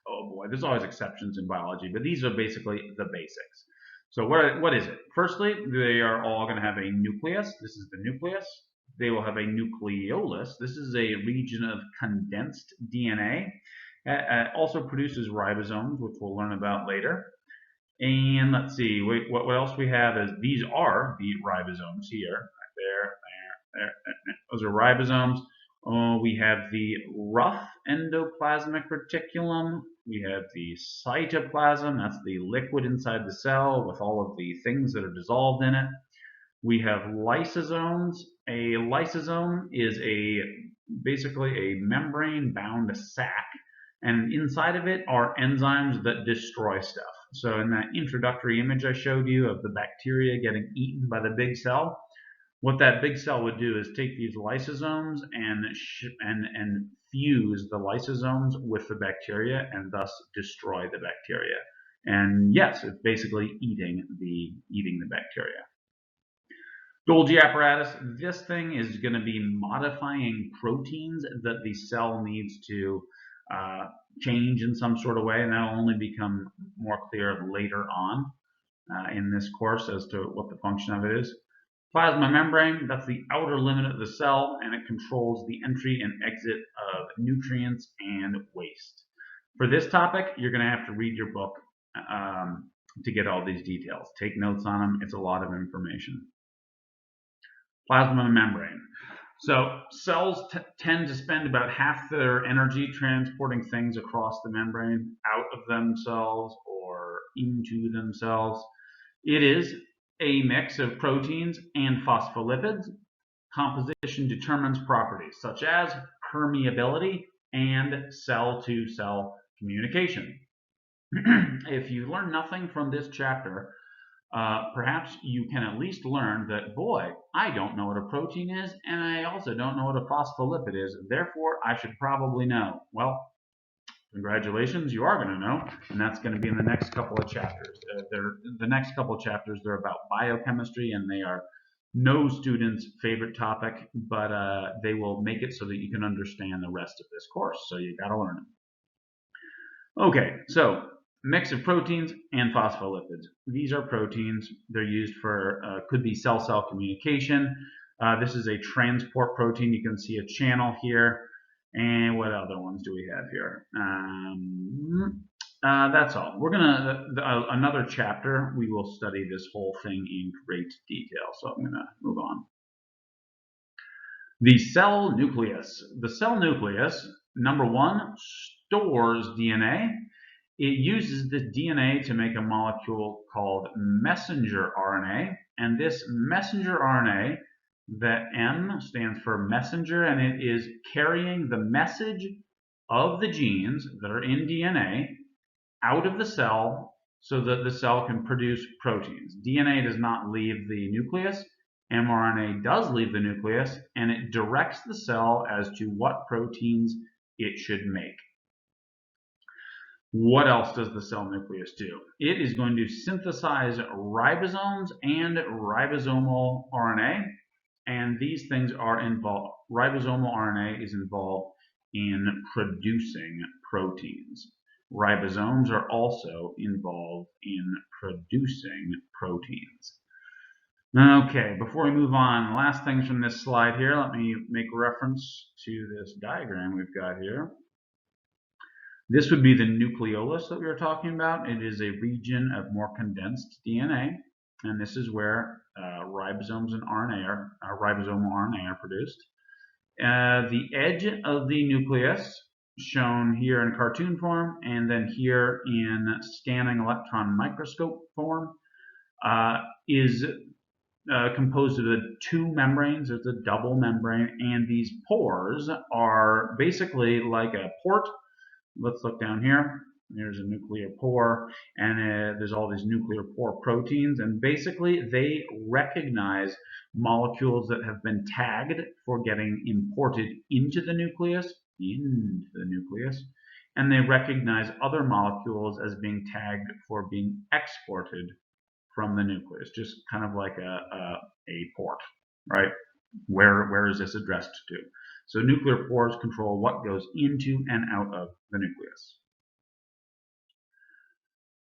Oh boy, there's always exceptions in biology, but these are basically the basics. So what is it? Firstly, they are all going to have a nucleus. This is the nucleus. They will have a nucleolus. This is a region of condensed DNA. Also produces ribosomes, which we'll learn about later. And let's see, what else we have is these are the ribosomes here, right there. Those are ribosomes. We have the rough endoplasmic reticulum. We have the cytoplasm. That's the liquid inside the cell with all of the things that are dissolved in it. We have lysosomes. A lysosome is basically a membrane-bound sac, and inside of it are enzymes that destroy stuff. So in that introductory image I showed you of the bacteria getting eaten by the big cell, what that big cell would do is take these lysosomes and fuse the lysosomes with the bacteria and thus destroy the bacteria. And yes, it's basically eating the bacteria. Golgi apparatus, this thing is going to be modifying proteins that the cell needs to change in some sort of way, and that'll only become more clear later on in this course as to what the function of it is. Plasma membrane, that's the outer limit of the cell, and it controls the entry and exit of nutrients and waste. For this topic, you're going to have to read your book to get all these details. Take notes on them. It's a lot of information. Plasma membrane. So cells tend to spend about half their energy transporting things across the membrane, out of themselves or into themselves. It is a mix of proteins and phospholipids. Composition determines properties such as permeability and cell-to-cell communication. If you learn nothing from this chapter, perhaps you can at least learn that, boy, I don't know what a protein is, and I also don't know what a phospholipid is, therefore I should probably know. Well, congratulations, you are going to know, and that's going to be in the next couple of chapters. The next couple of chapters, they're about biochemistry, and they are no student's favorite topic, but they will make it so that you can understand the rest of this course, so you got to learn them. Okay, so mix of proteins and phospholipids. These are proteins. They're used for, could be cell-cell communication. This is a transport protein. You can see a channel here. And what other ones do we have here? That's all. We're gonna, another chapter, we will study this whole thing in great detail. So I'm gonna move on. The cell nucleus. The cell nucleus, number one, stores DNA. It uses the DNA to make a molecule called messenger RNA, and this messenger RNA, the M stands for messenger, and it is carrying the message of the genes that are in DNA out of the cell so that the cell can produce proteins. DNA does not leave the nucleus. mRNA does leave the nucleus, and it directs the cell as to what proteins it should make. What else does the cell nucleus do? It is going to synthesize ribosomes and ribosomal RNA, and these things are involved. Ribosomal RNA is involved in producing proteins. Ribosomes are also involved in producing proteins. Okay, before we move on, last things from this slide here, let me make reference to this diagram we've got here. This would be the nucleolus that we were talking about. It is a region of more condensed DNA, and this is where ribosomes and RNA ribosomal RNA are produced. The edge of the nucleus, shown here in cartoon form, and then here in scanning electron microscope form, is composed of the two membranes. There's a double membrane, and these pores are basically like a port. Let's look down here. There's a nuclear pore, and there's all these nuclear pore proteins, and basically they recognize molecules that have been tagged for getting imported into the nucleus, and they recognize other molecules as being tagged for being exported from the nucleus, just kind of like a port, right? Where is this addressed to? So nuclear pores control what goes into and out of the nucleus.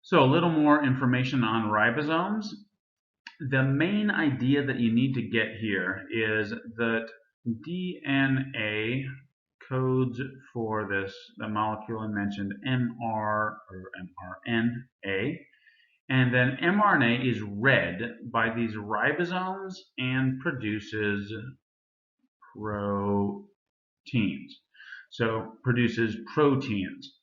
So a little more information on ribosomes. The main idea that you need to get here is that DNA codes for the molecule I mentioned, mRNA, and then mRNA is read by these ribosomes and produces proteins. So produces proteins.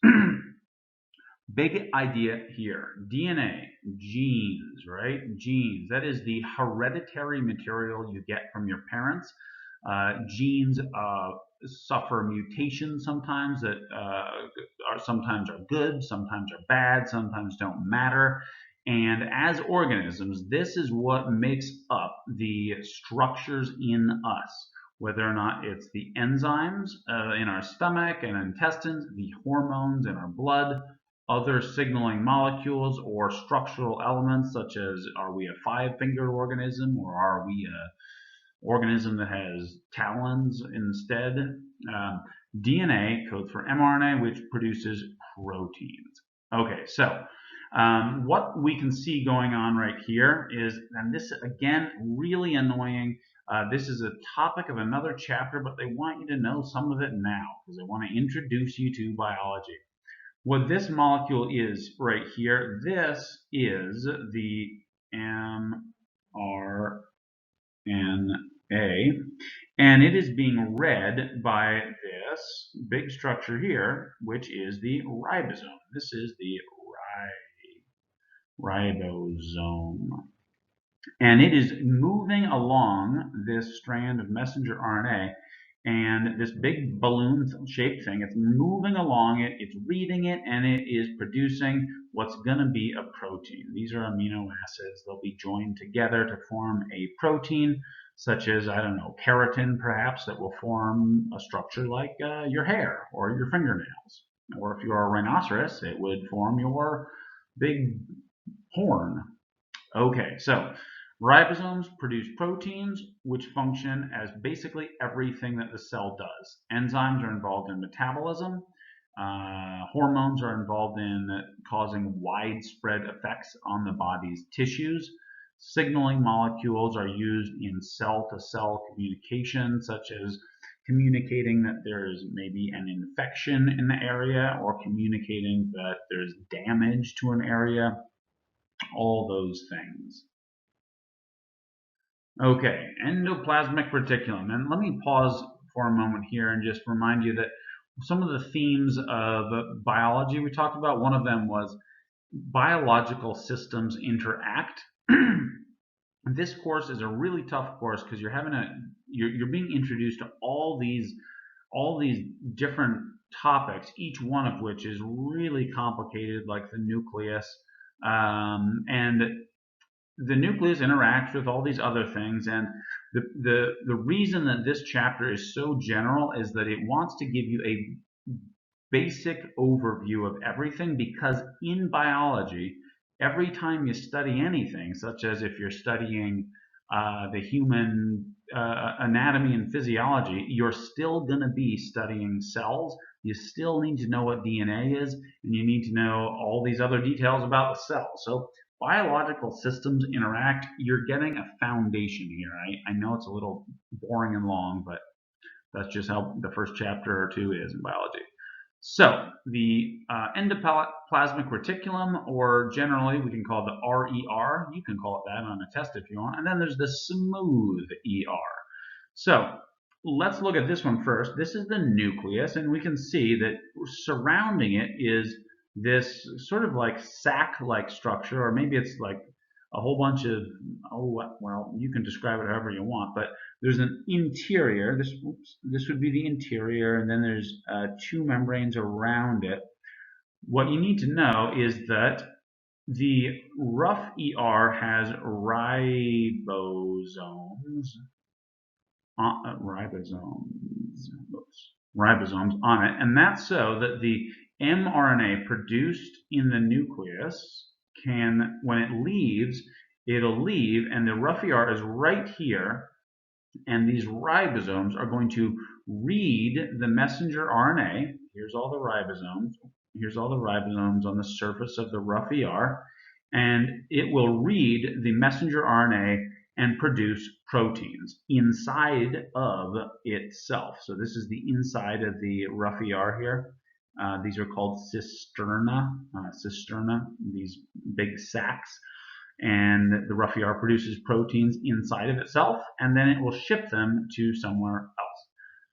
Big idea here. DNA, genes, right? Genes. That is the hereditary material you get from your parents. Genes suffer mutations sometimes that sometimes are good, sometimes are bad, sometimes don't matter. And as organisms, this is what makes up the structures in us, whether or not it's the enzymes in our stomach and intestines, the hormones in our blood, other signaling molecules or structural elements such as, are we a five-fingered organism or are we a organism that has talons instead? DNA codes for mRNA, which produces proteins. Okay, so what we can see going on right here is, and this again, really annoying. This is a topic of another chapter, but they want you to know some of it now because they want to introduce you to biology. What this molecule is right here, this is the mRNA, and it is being read by this big structure here, which is the ribosome. This is the ribosome. And it is moving along this strand of messenger RNA, and this big balloon-shaped thing, it's moving along it, it's reading it, and it is producing what's going to be a protein. These are amino acids. They'll be joined together to form a protein, such as, I don't know, keratin perhaps, that will form a structure like your hair or your fingernails. Or if you're a rhinoceros, it would form your big horn. Okay, so ribosomes produce proteins which function as basically everything that the cell does. Enzymes are involved in metabolism. Hormones are involved in causing widespread effects on the body's tissues. Signaling molecules are used in cell-to-cell communication, such as communicating that there's maybe an infection in the area or communicating that there's damage to an area. All those things. Okay, endoplasmic reticulum. And let me pause for a moment here and just remind you that some of the themes of biology we talked about, one of them was biological systems interact. This course is a really tough course because you're being introduced to all these different topics, each one of which is really complicated, like the nucleus. And the nucleus interacts with all these other things, and the reason that this chapter is so general is that it wants to give you a basic overview of everything, because in biology, every time you study anything, such as if you're studying the human anatomy and physiology, you're still going to be studying cells. You still need to know what DNA is, and you need to know all these other details about the cell. So biological systems interact. You're getting a foundation here. I know it's a little boring and long, but that's just how the first chapter or two is in biology. So the endoplasmic reticulum, or generally we can call it the RER. You can call it that on a test if you want. And then there's the smooth ER. So let's look at this one first. This is the nucleus, and we can see that surrounding it is this sort of like sac-like structure, or maybe it's like a whole bunch of, oh, well, you can describe it however you want, but there's an interior. This would be the interior, and then there's two membranes around it. What you need to know is that the rough ER has ribosomes on it, and that's so that the mRNA produced in the nucleus can, when it leaves, it'll leave, and the rough ER is right here, and these ribosomes are going to read the messenger RNA. Here's all the ribosomes. Here's all the ribosomes on the surface of the rough ER, and it will read the messenger RNA and produce proteins inside of itself. So this is the inside of the rough ER here. These are called cisterna, these big sacs. And the rough ER produces proteins inside of itself, and then it will ship them to somewhere else.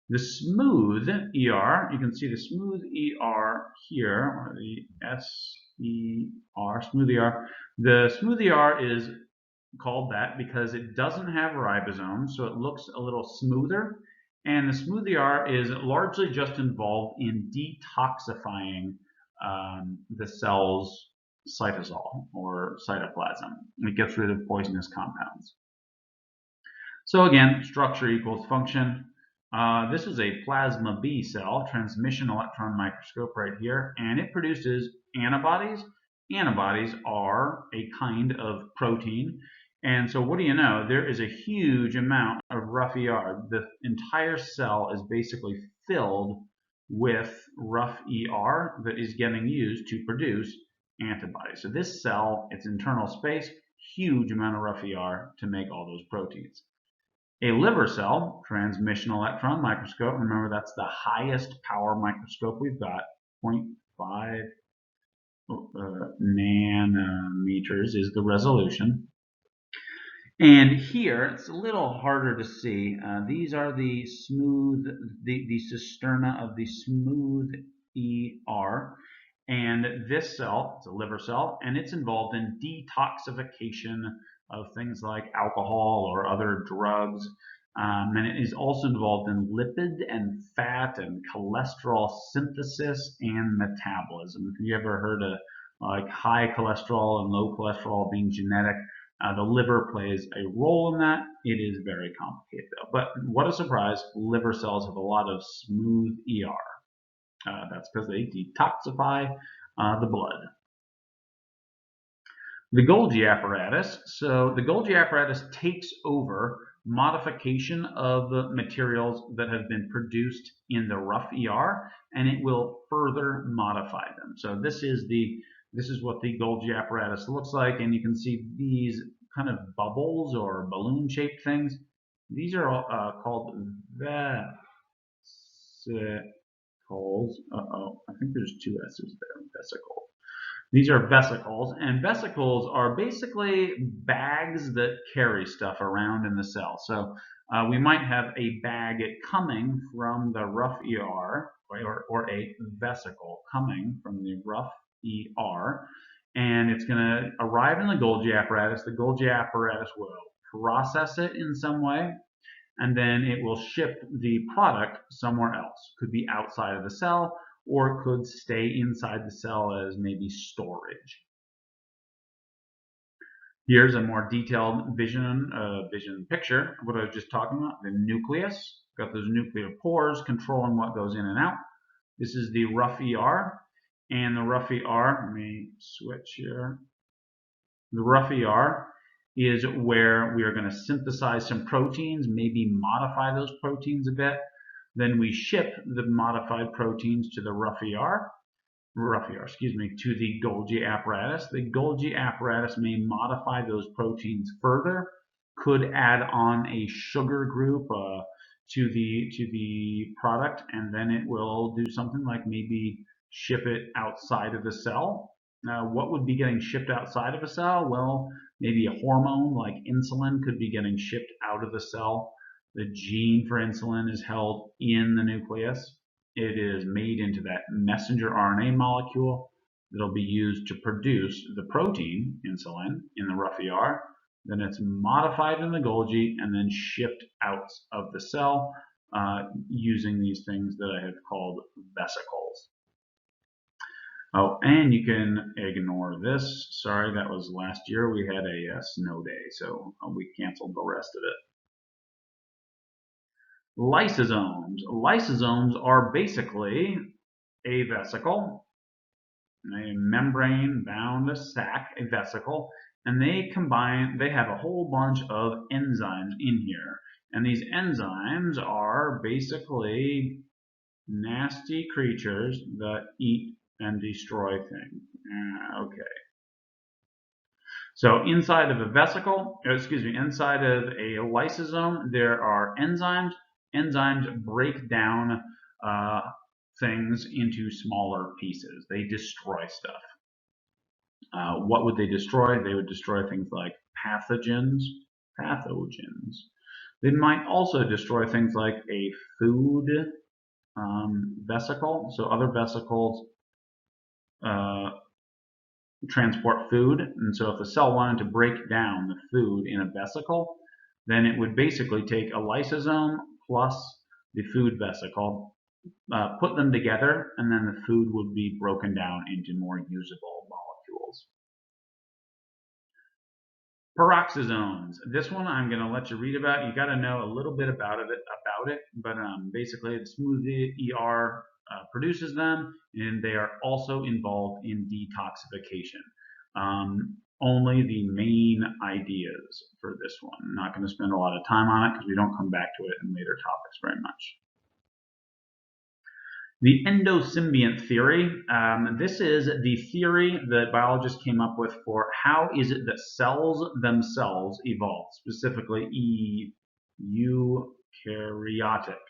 The smooth ER, you can see the smooth ER here, or the SER, smooth ER. The smooth ER is called that because it doesn't have ribosomes, so it looks a little smoother. And the smooth ER is largely just involved in detoxifying the cell's cytosol or cytoplasm. It gets rid of poisonous compounds. So again, structure equals function. This is a plasma B cell, transmission electron microscope right here, and it produces antibodies. Antibodies are a kind of protein. And so what do you know? There is a huge amount of rough ER. The entire cell is basically filled with rough ER that is getting used to produce antibodies. So this cell, its internal space, huge amount of rough ER to make all those proteins. A liver cell, transmission electron microscope, remember that's the highest power microscope we've got, 0.5 nanometers is the resolution. And here, it's a little harder to see. These are the smooth, the cisterna of the smooth ER. And this cell, it's a liver cell, and it's involved in detoxification of things like alcohol or other drugs. And it is also involved in lipid and fat and cholesterol synthesis and metabolism. If you ever heard of like high cholesterol and low cholesterol being genetic, the liver plays a role in that. It is very complicated though. But what a surprise, liver cells have a lot of smooth ER. That's because they detoxify the blood. The Golgi apparatus. So the Golgi apparatus takes over modification of the materials that have been produced in the rough ER, and it will further modify them. So this is what the Golgi apparatus looks like, and you can see these kind of bubbles or balloon-shaped things. These are called vesicles. I think there's two S's there. Vesicle. These are vesicles, and vesicles are basically bags that carry stuff around in the cell. So we might have a bag coming from the rough ER, or a vesicle coming from the rough ER, and it's going to arrive in the Golgi apparatus. The Golgi apparatus will process it in some way, and then it will ship the product somewhere else. Could be outside of the cell, or it could stay inside the cell as maybe storage. Here's a more detailed vision picture of what I was just talking about. The nucleus, got those nuclear pores controlling what goes in and out. This is the rough ER, and the rough ER, let me switch here. The rough ER is where we are going to synthesize some proteins, maybe modify those proteins a bit. Then we ship the modified proteins to the to the Golgi apparatus. The Golgi apparatus may modify those proteins further, could add on a sugar group to the product, and then it will do something like maybe ship it outside of the cell. Now, what would be getting shipped outside of a cell? Well, maybe a hormone like insulin could be getting shipped out of the cell. The gene for insulin is held in the nucleus. It is made into that messenger RNA molecule that will be used to produce the protein insulin in the rough ER. Then it's modified in the Golgi and then shipped out of the cell using these things that I have called vesicles. Oh, and you can ignore this. Sorry, that was last year. We had a snow day, so we canceled the rest of it. Lysosomes. Lysosomes are basically a vesicle, a membrane-bound sac, a vesicle, and they have a whole bunch of enzymes in here. And these enzymes are basically nasty creatures that eat and destroy things. Okay. So inside of a vesicle, inside of a lysosome, there are enzymes. Enzymes break down things into smaller pieces. They destroy stuff. What would they destroy? They would destroy things like pathogens. They might also destroy things like a food vesicle. So other vesicles transport food, and so if the cell wanted to break down the food in a vesicle, then it would basically take a lysosome plus the food vesicle, put them together, and then the food would be broken down into more usable molecules. Peroxisomes. This one I'm going to let you read about. You got to know a little bit about it, but basically the smooth ER produces them, and they are also involved in detoxification. Only the main ideas for this one. I'm not going to spend a lot of time on it because we don't come back to it in later topics very much. The endosymbiont theory. This is the theory that biologists came up with for how is it that cells themselves evolve, specifically eukaryotic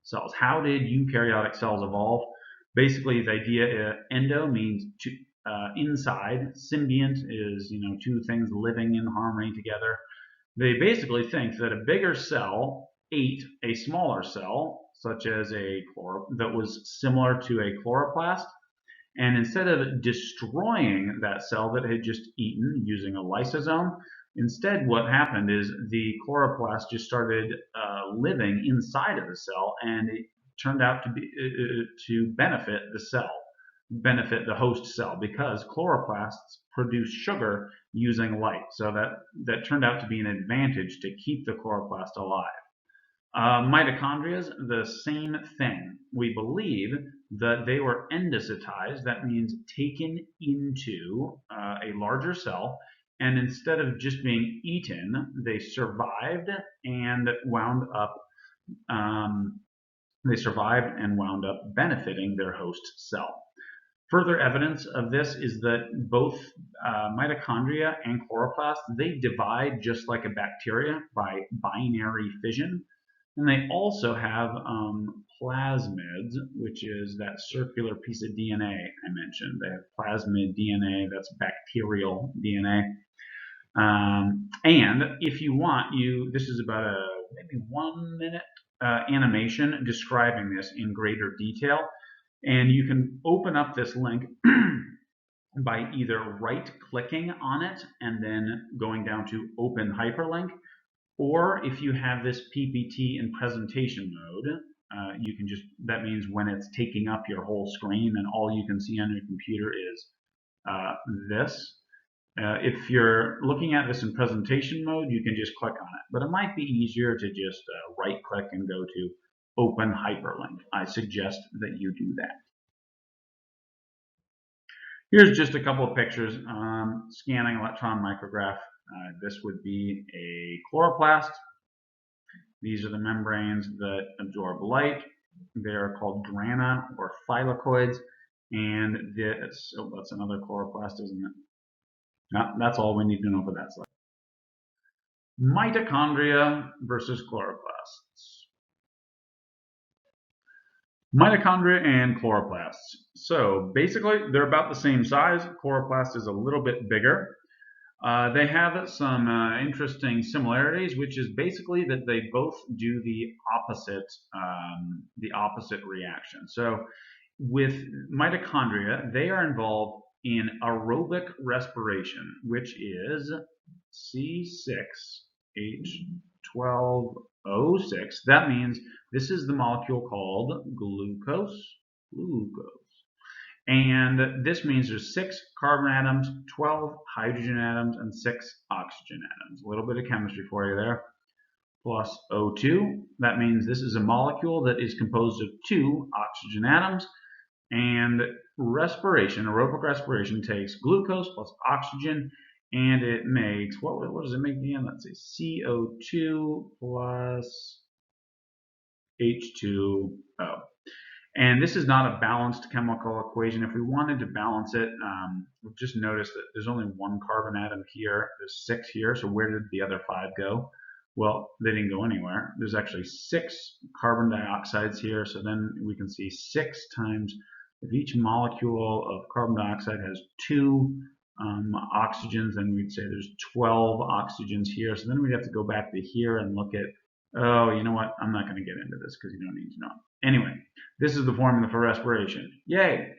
cells. How did eukaryotic cells evolve? Basically, the idea endo means inside. Symbiont is two things living in harmony together. They basically think that a bigger cell ate a smaller cell, such as that was similar to a chloroplast, and instead of destroying that cell that had just eaten using a lysosome, instead what happened is the chloroplast just started living inside of the cell, and it turned out to be to benefit the cell, benefit the host cell, because chloroplasts produce sugar using light. So that turned out to be an advantage to keep the chloroplast alive. Mitochondria, the same thing. We believe that they were endocytized, that means taken into a larger cell, and instead of just being eaten, they survived and wound up benefiting their host cell. Further evidence of this is that both mitochondria and chloroplasts, they divide just like a bacteria by binary fission. And they also have plasmids, which is that circular piece of DNA I mentioned. They have plasmid DNA, that's bacterial DNA. And if you want, this is about maybe 1 minute animation describing this in greater detail. And you can open up this link by either right-clicking on it and then going down to Open Hyperlink, or if you have this PPT in presentation mode, you can that means when it's taking up your whole screen and all you can see on your computer is this. If you're looking at this in presentation mode, you can just click on it. But it might be easier to just right-click and go to Open Hyperlink. I suggest that you do that. Here's just a couple of pictures. Scanning electron micrograph. This would be a chloroplast. These are the membranes that absorb light. They're called grana or thylakoids. And that's another chloroplast, isn't it? No, that's all we need to know for that slide. Mitochondria versus chloroplasts. Mitochondria and chloroplasts. So basically, they're about the same size. Chloroplast is a little bit bigger. They have some interesting similarities, which is basically that they both do the opposite reaction. So, with mitochondria, they are involved in aerobic respiration, which is C6H12O6. That means this is the molecule called glucose. Glucose. And this means there's 6 carbon atoms, 12 hydrogen atoms, and 6 oxygen atoms. A little bit of chemistry for you there. Plus O2. That means this is a molecule that is composed of 2 oxygen atoms. And respiration, aerobic respiration, takes glucose plus oxygen, and it makes, what does it make again? Let's see, CO2 plus H2O. And this is not a balanced chemical equation. If we wanted to balance it, we'll just notice that there's only 1 carbon atom here. There's 6 here. So where did the other 5 go? Well, they didn't go anywhere. There's actually 6 carbon dioxides here. So then we can see 6 times, if each molecule of carbon dioxide has 2 oxygens, then we'd say there's 12 oxygens here. So then we'd have to go back to here and look at, oh, you know what? I'm not going to get into this because you don't need to know. Anyway, this is the formula for respiration. Yay!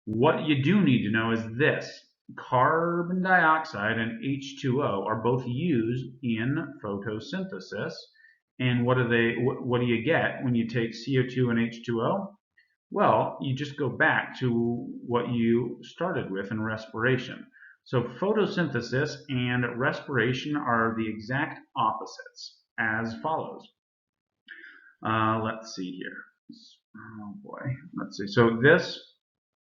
What you do need to know is this. Carbon dioxide and H2O are both used in photosynthesis. And what do you get when you take CO2 and H2O? Well, you just go back to what you started with in respiration. So photosynthesis and respiration are the exact opposites, as follows. Let's see here. Oh boy, let's see. So this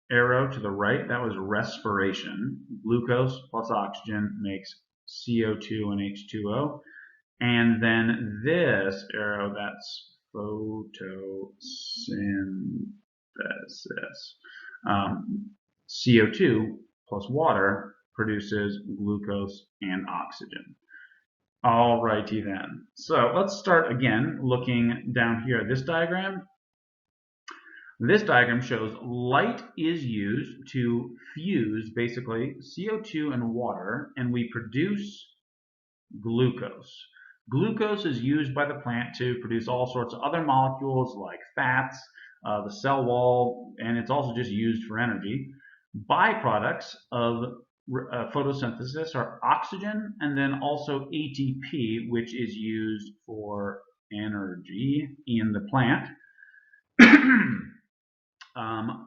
arrow to the right, that was respiration. Glucose plus oxygen makes CO2 and H2O. And then this arrow, that's photosynthesis. CO2 plus water produces glucose and oxygen. Alrighty then. So let's start again looking down here at this diagram. This diagram shows light is used to fuse basically CO2 and water, and we produce glucose. Glucose is used by the plant to produce all sorts of other molecules like fats, the cell wall, and it's also just used for energy. Byproducts of photosynthesis are oxygen and then also ATP, which is used for energy in the plant.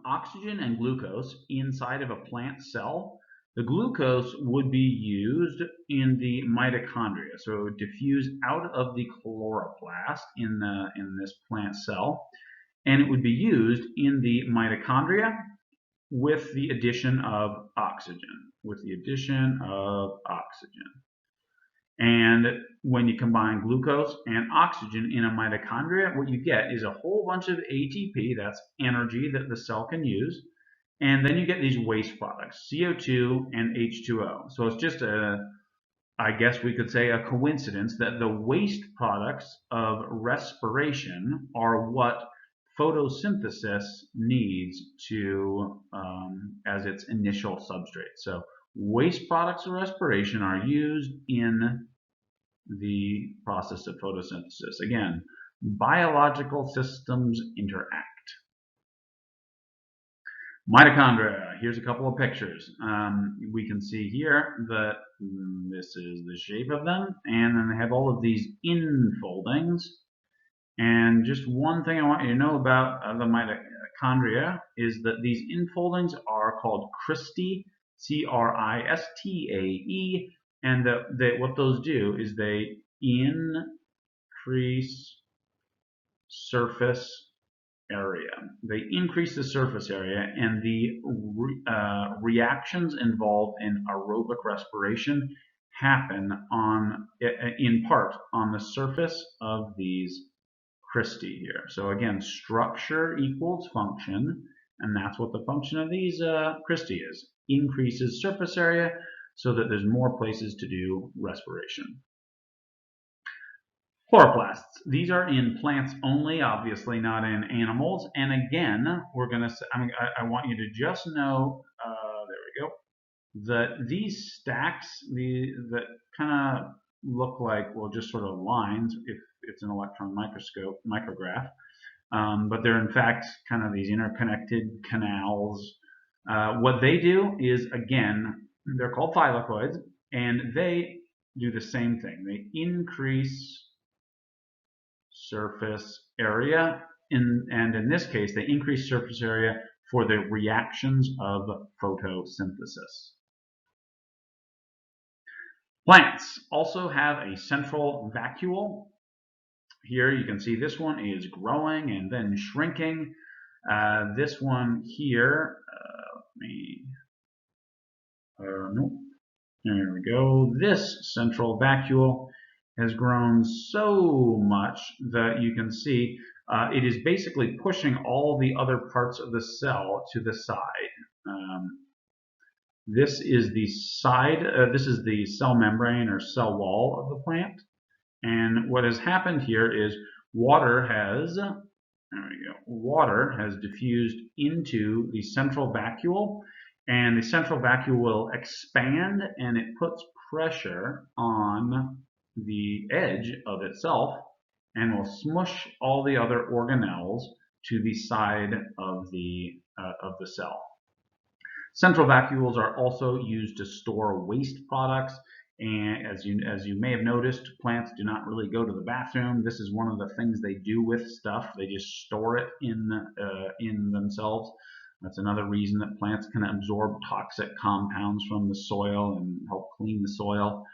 Oxygen and glucose inside of a plant cell. The glucose would be used in the mitochondria, so it would diffuse out of the chloroplast in this plant cell, and it would be used in the mitochondria with the addition of oxygen. And when you combine glucose and oxygen in a mitochondria, what you get is a whole bunch of ATP, that's energy that the cell can use, and then you get these waste products, CO2 and H2O. So it's just I guess we could say, a coincidence that the waste products of respiration are what photosynthesis needs to as its initial substrate. So waste products of respiration are used in the process of photosynthesis. Again, biological systems interact. Mitochondria, here's a couple of pictures. We can see here that this is the shape of them, and then they have all of these infoldings. And just one thing I want you to know about the mitochondria is that these infoldings are called cristae, C-R-I-S-T-A-E, and what those do is they increase surface area. They increase the surface area, and the reactions involved in aerobic respiration happen in part on the surface of these cristae here. So again, structure equals function, and that's what the function of these cristae is. Increases surface area so that there's more places to do respiration. Chloroplasts. These are in plants only, obviously not in animals. And again, I want you to just know, there we go. These stacks, that kind of look like, well, just sort of lines if it's an electron micrograph, but they're in fact kind of these interconnected canals. What they do is, again, they're called thylakoids, and they do the same thing. They increase surface area, and in this case, they increase surface area for the reactions of photosynthesis. Plants also have a central vacuole. Here you can see this one is growing and then shrinking. This one here, nope, there we go. This central vacuole has grown so much that you can see it is basically pushing all the other parts of the cell to the side. This is the this is the cell membrane or cell wall of the plant. And what has happened here is water has diffused into the central vacuole, and the central vacuole will expand, and it puts pressure on the edge of itself and will smush all the other organelles to the side of the cell. Central vacuoles are also used to store waste products, and as you may have noticed, plants do not really go to the bathroom. This is one of the things they do with stuff. They just store it in themselves. That's another reason that plants can absorb toxic compounds from the soil and help clean the soil.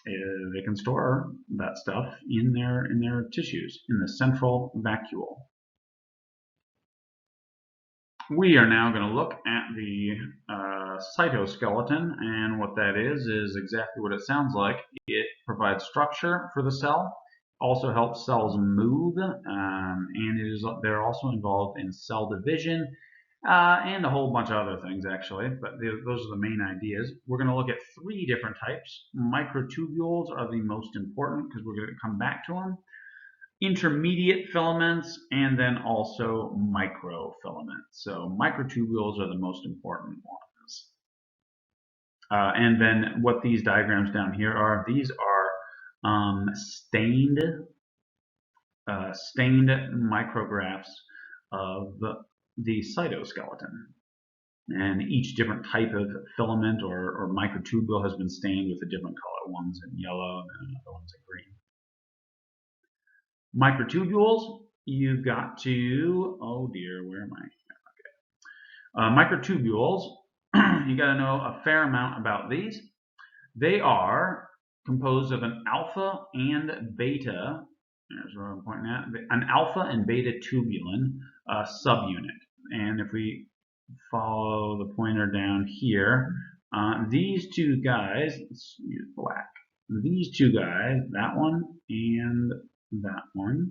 They can store that stuff in their tissues, in the central vacuole. We are now going to look at the cytoskeleton, and what that is exactly what it sounds like. It provides structure for the cell, also helps cells move, and they're also involved in cell division and a whole bunch of other things, actually, but those are the main ideas. We're going to look at three different types. Microtubules are the most important because we're going to come back to them. Intermediate filaments, and then also microfilaments. So microtubules are the most important ones. And then what these diagrams down here are, these are stained micrographs of the cytoskeleton. And each different type of filament or microtubule has been stained with a different color. One's in yellow and another one's in green. Microtubules, you've got to, oh dear, where am I? Okay. Microtubules, you got to know a fair amount about these. They are composed of an alpha and beta, there's where I'm pointing at, an alpha and beta tubulin subunit. And if we follow the pointer down here, these two guys, let's use black, these two guys, that one and that one.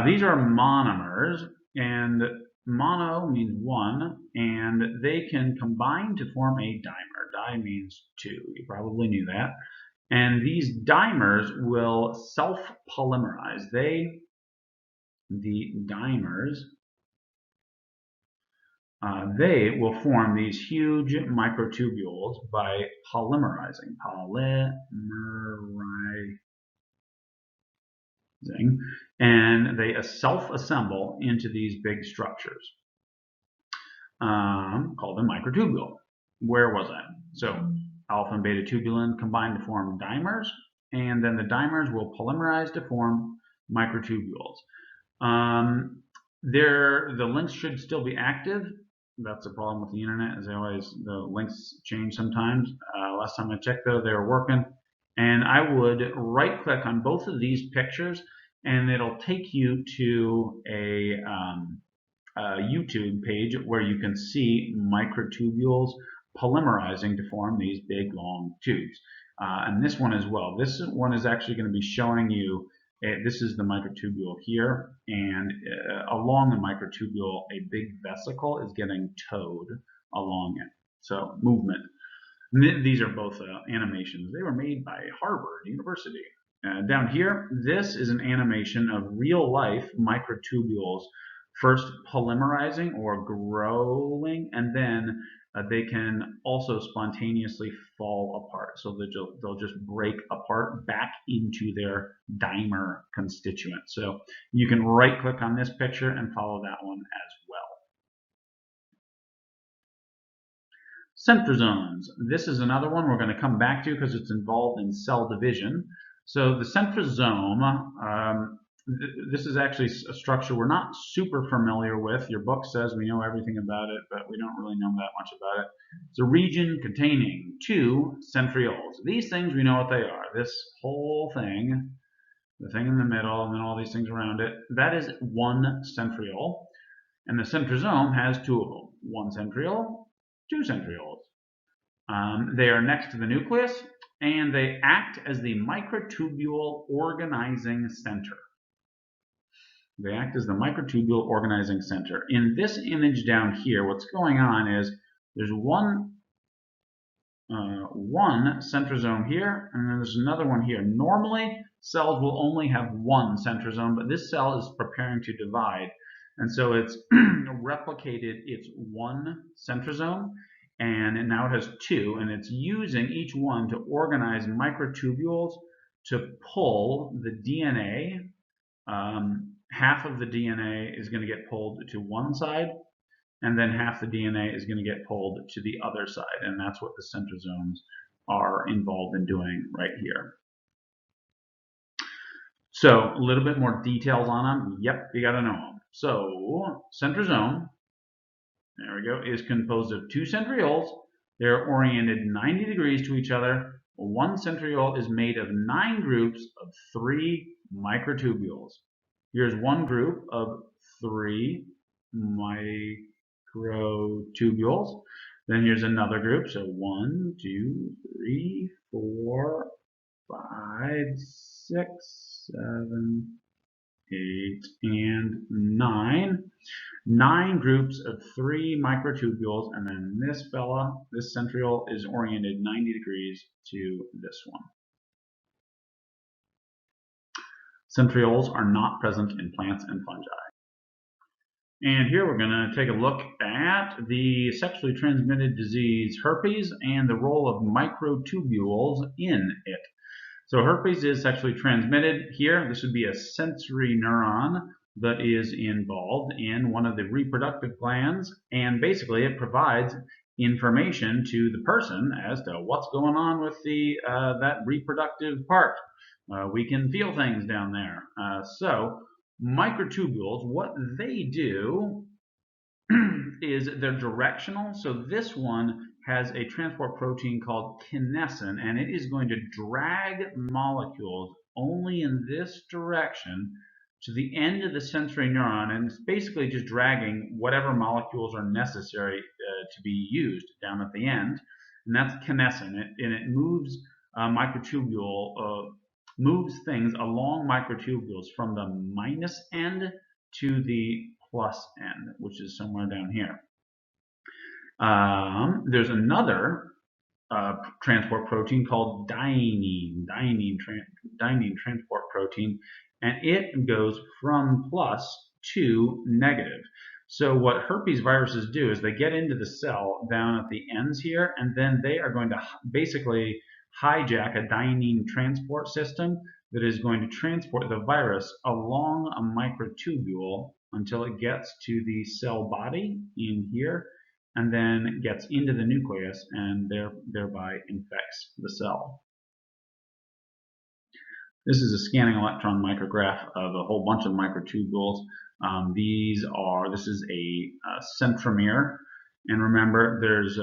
These are monomers, and mono means one, and they can combine to form a dimer. Di means two. You probably knew that. And these dimers will self-polymerize. The dimers, they will form these huge microtubules by polymerizing. And they self-assemble into these big structures called a microtubule. Where was I? So alpha and beta tubulin combine to form dimers, and then the dimers will polymerize to form microtubules. The links should still be active. That's the problem with the internet, as the links change sometimes. Last time I checked though, they were working. And I would right click on both of these pictures, and it'll take you to a YouTube page where you can see microtubules polymerizing to form these big long tubes. And this one as well. This one is actually going to be showing you, this is the microtubule here, and along the microtubule, a big vesicle is getting towed along it. So movement. These are both animations. They were made by Harvard University. Down here, this is an animation of real-life microtubules first polymerizing or growing, and then they can also spontaneously fall apart. So they'll just break apart back into their dimer constituent. So you can right click on this picture and follow that one as well. Centrosomes. This is another one we're going to come back to because it's involved in cell division. So the centrosome, this is actually a structure we're not super familiar with. Your book says we know everything about it, but we don't really know that much about it. It's a region containing 2 centrioles. These things, we know what they are. This whole thing, the thing in the middle, and then all these things around it, that is 1 centriole. And the centrosome has 2 of them. 1 centriole, 2 centrioles. They are next to the nucleus, and they act as the microtubule organizing center. They act as the microtubule organizing center. In this image down here, what's going on is there's one centrosome here, and then there's another one here. Normally, cells will only have 1 centrosome, but this cell is preparing to divide. And so it's replicated its 1 centrosome, and now it has 2, and it's using each one to organize microtubules to pull the DNA. Half of the DNA is going to get pulled to one side, and then half the DNA is going to get pulled to the other side, and that's what the centrosomes are involved in doing right here. So a little bit more details on them. Yep, you got to know them. So centrosome, there we go, is composed of 2 centrioles. They're oriented 90 degrees to each other. 1 centriole is made of 9 groups of 3 microtubules. Here's one group of 3 microtubules. Then here's another group. So 1, 2, 3, 4, 5, 6, 7, 8, and 9. 9 groups of 3 microtubules, and then this fella, this centriole, is oriented 90 degrees to this one. Centrioles are not present in plants and fungi. And here we're going to take a look at the sexually transmitted disease herpes and the role of microtubules in it. So herpes is sexually transmitted. Here, this would be a sensory neuron that is involved in one of the reproductive glands, and basically it provides information to the person as to what's going on with that reproductive part. We can feel things down there. So microtubules, what they do is they're directional. So this one has a transport protein called kinesin, and it is going to drag molecules only in this direction to the end of the sensory neuron, and it's basically just dragging whatever molecules are necessary to be used down at the end, and that's kinesin. And it moves moves things along microtubules from the minus end to the plus end, which is somewhere down here. There's another transport protein called dynein transport protein, and it goes from plus to negative. So what herpes viruses do is they get into the cell down at the ends here, and then they are going to basically hijack a dynein transport system that is going to transport the virus along a microtubule until it gets to the cell body in here, and then gets into the nucleus and thereby infects the cell. This is a scanning electron micrograph of a whole bunch of microtubules. This is a centromere, and remember there's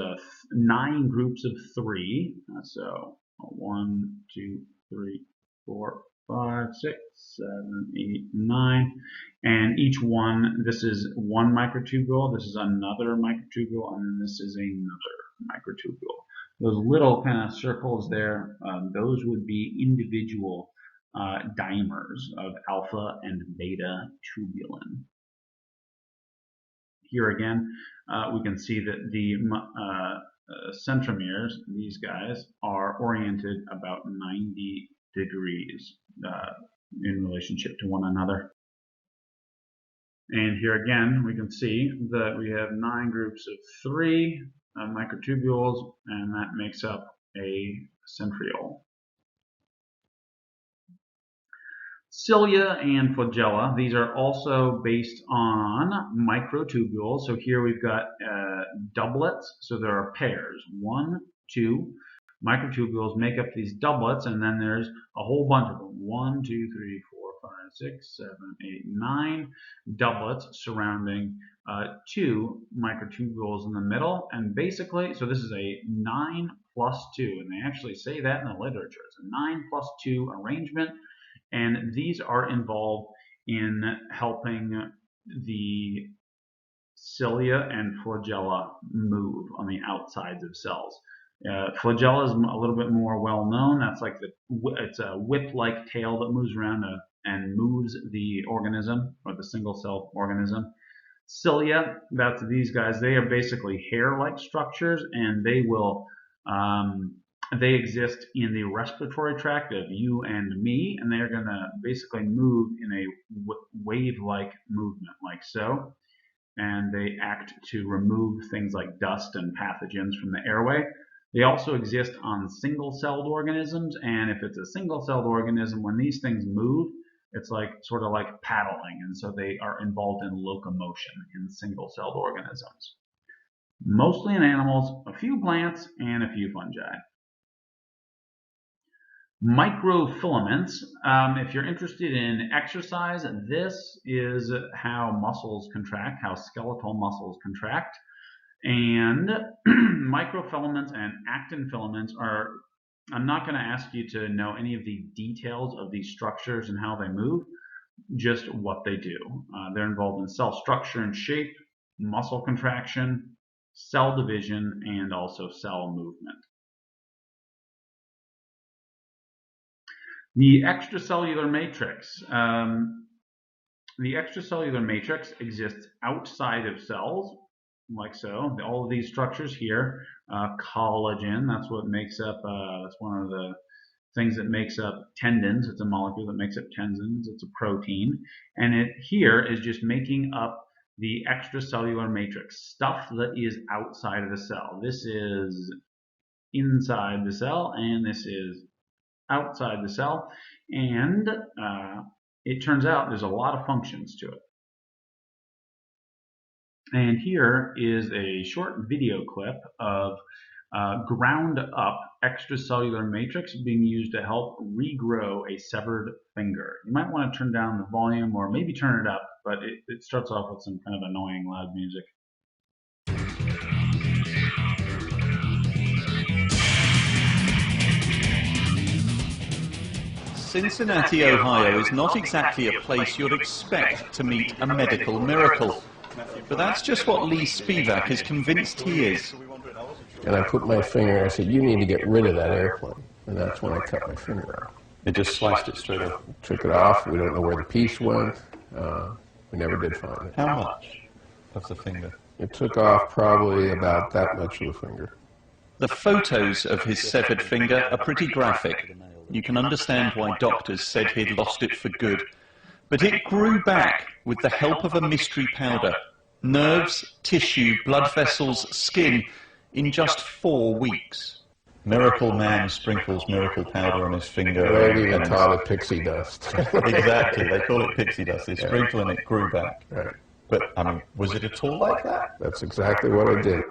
9 groups of 3. So 1, 2, 3, 4, 5, 6, 7, 8, 9, and each one, this is one microtubule, this is another microtubule, and then this is another microtubule. Those little kind of circles there, those would be individual dimers of alpha and beta tubulin. Here again, we can see that the centromeres, these guys, are oriented about 90 degrees in relationship to one another. And here again, we can see that we have 9 groups of 3 microtubules, and that makes up a centriole. Cilia and flagella, these are also based on microtubules. So here we've got doublets, so there are pairs. 1, 2 microtubules make up these doublets, and then there's a whole bunch of them. 1, 2, 3, 4, 5, 6, 7, 8, 9 doublets surrounding 2 microtubules in the middle. And basically, so this is a 9 plus 2, and they actually say that in the literature. It's a 9 plus 2 arrangement. And these are involved in helping the cilia and flagella move on the outsides of cells. Flagella is a little bit more well known. That's like it's a whip-like tail that moves around and moves the organism, or the single-cell organism. Cilia, that's these guys. They are basically hair-like structures, and they will they exist in the respiratory tract of you and me, and they're going to basically move in a wave-like movement, like so. And they act to remove things like dust and pathogens from the airway. They also exist on single-celled organisms, and if it's a single-celled organism, when these things move, it's like sort of like paddling, and so they are involved in locomotion in single-celled organisms. Mostly in animals, a few plants, and a few fungi. Microfilaments, if you're interested in exercise, this is how muscles contract, how skeletal muscles contract. And microfilaments and actin filaments are, I'm not going to ask you to know any of the details of these structures and how they move, just what they do. They're involved in cell structure and shape, muscle contraction, cell division, and also cell movement. The extracellular matrix. The extracellular matrix exists outside of cells, like so. All of these structures here, collagen, that's what makes up, that's one of the things that makes up tendons. It's a molecule that makes up tendons. It's a protein. And it here is just making up the extracellular matrix, stuff that is outside of the cell. This is inside the cell, and this is outside the cell, and it turns out there's a lot of functions to it. And here is a short video clip of ground up extracellular matrix being used to help regrow a severed finger. You might want to turn down the volume or maybe turn it up, but it starts off with some kind of annoying loud music. Cincinnati, Ohio is not exactly a place you'd expect to meet a medical miracle. But that's just what Lee Spivak is convinced he is. And I put my finger and I said, you need to get rid of that airplane. And that's when I cut my finger off. It just sliced it straight off. Took it off. We don't know where the piece went. We never did find it. How much of the finger? It took off probably about that much of the finger. The photos of his severed finger are pretty graphic. You can understand why doctors said he'd lost it for good. But it grew back with the help of a mystery powder. Nerves, tissue, blood vessels, skin, in just 4 weeks. Miracle Man sprinkles miracle powder on his finger. They even call it pixie dust. Exactly, they call it pixie dust. They sprinkle and it grew back. Right. But, I mean, was it at all like that? That's exactly what I did.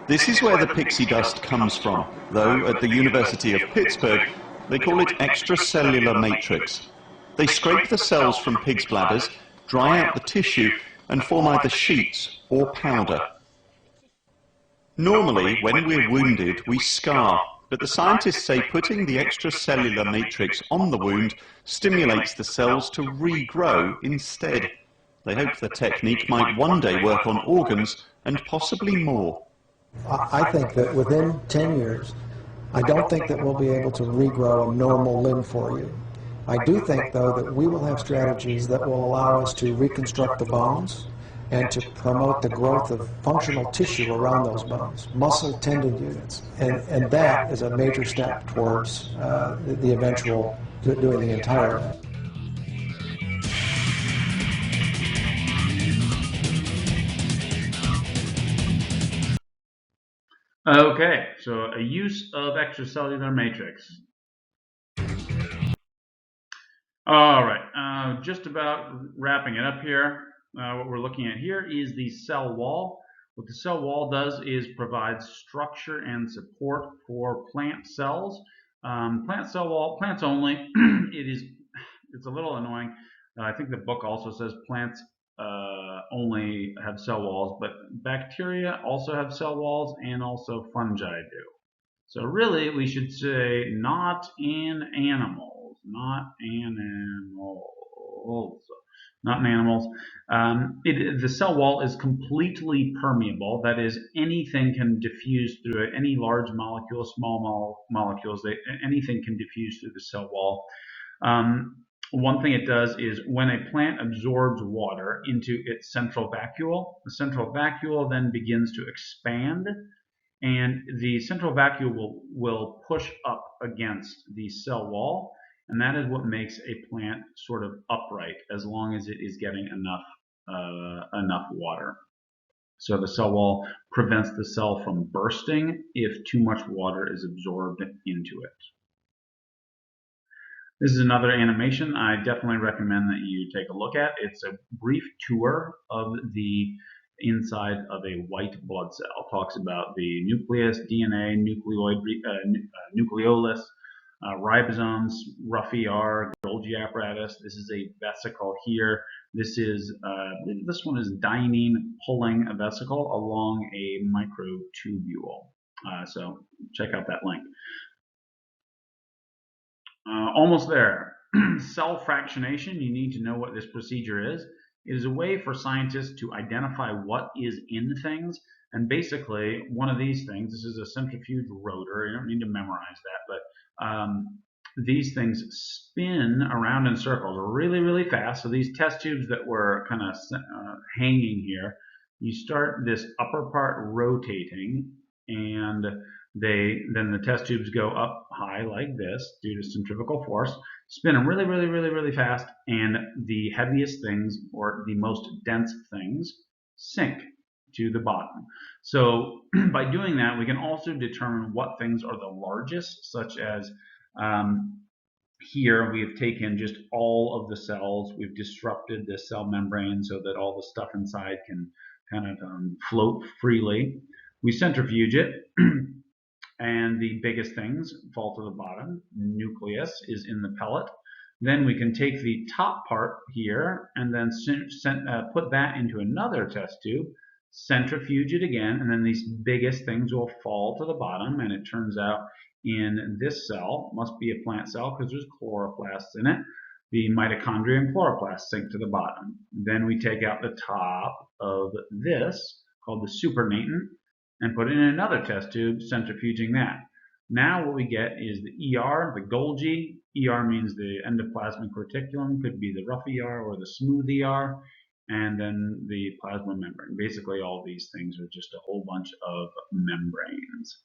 This is where the pixie dust comes from, though at the University of Pittsburgh, they call it extracellular matrix. They scrape the cells from pigs' bladders, dry out the tissue, and form either sheets or powder. Normally, when we're wounded, we scar, but the scientists say putting the extracellular matrix on the wound stimulates the cells to regrow instead. They hope the technique might one day work on organs and possibly more. I think that within 10 years, I don't think that we'll be able to regrow a normal limb for you. I do think, though, that we will have strategies that will allow us to reconstruct the bones and to promote the growth of functional tissue around those bones, muscle tendon units. And that is a major step towards the eventual doing the entire Okay, so a use of extracellular matrix. All right, just about wrapping it up here. What we're looking at here is the cell wall. What the cell wall does is provide structure and support for plant cells. Plant cell wall, plants only. It's a little annoying. I think the book also says plants only have cell walls, but bacteria also have cell walls, and also fungi do. So really, we should say not in animals, not animals, not in animals. The cell wall is completely permeable. That is, anything can diffuse through it. Any large molecule, small molecules, anything can diffuse through the cell wall. One thing it does is when a plant absorbs water into its central vacuole, the central vacuole then begins to expand, and the central vacuole will push up against the cell wall, and that is what makes a plant sort of upright as long as it is getting enough water. So the cell wall prevents the cell from bursting if too much water is absorbed into it. This is another animation I definitely recommend that you take a look at. It's a brief tour of the inside of a white blood cell. Talks about the nucleus, DNA, nucleolus, ribosomes, rough ER, Golgi apparatus. This is a vesicle here. This is, I believe this one is dynein pulling a vesicle along a microtubule. So check out that link. Almost there. Cell fractionation, you need to know what this procedure is. It is a way for scientists to identify what is in things. And basically, one of these things, this is a centrifuge rotor. You don't need to memorize that, but these things spin around in circles really, really fast. So these test tubes that were kind of hanging here, you start this upper part rotating, and then the test tubes go up high like this due to centrifugal force, spin them really, really, really, really fast, and the heaviest things or the most dense things sink to the bottom. So by doing that, we can also determine what things are the largest, such as here we have taken just all of the cells, we've disrupted the cell membrane so that all the stuff inside can kind of float freely. We centrifuge it, and the biggest things fall to the bottom. Nucleus is in the pellet. Then we can take the top part here and then put that into another test tube, centrifuge it again, and then these biggest things will fall to the bottom. And it turns out in this cell, must be a plant cell because there's chloroplasts in it, the mitochondria and chloroplasts sink to the bottom. Then we take out the top of this, called the supernatant, and put it in another test tube, centrifuging that. Now what we get is the ER, the Golgi. ER means the endoplasmic reticulum, could be the rough ER or the smooth ER, and then the plasma membrane. Basically, all these things are just a whole bunch of membranes.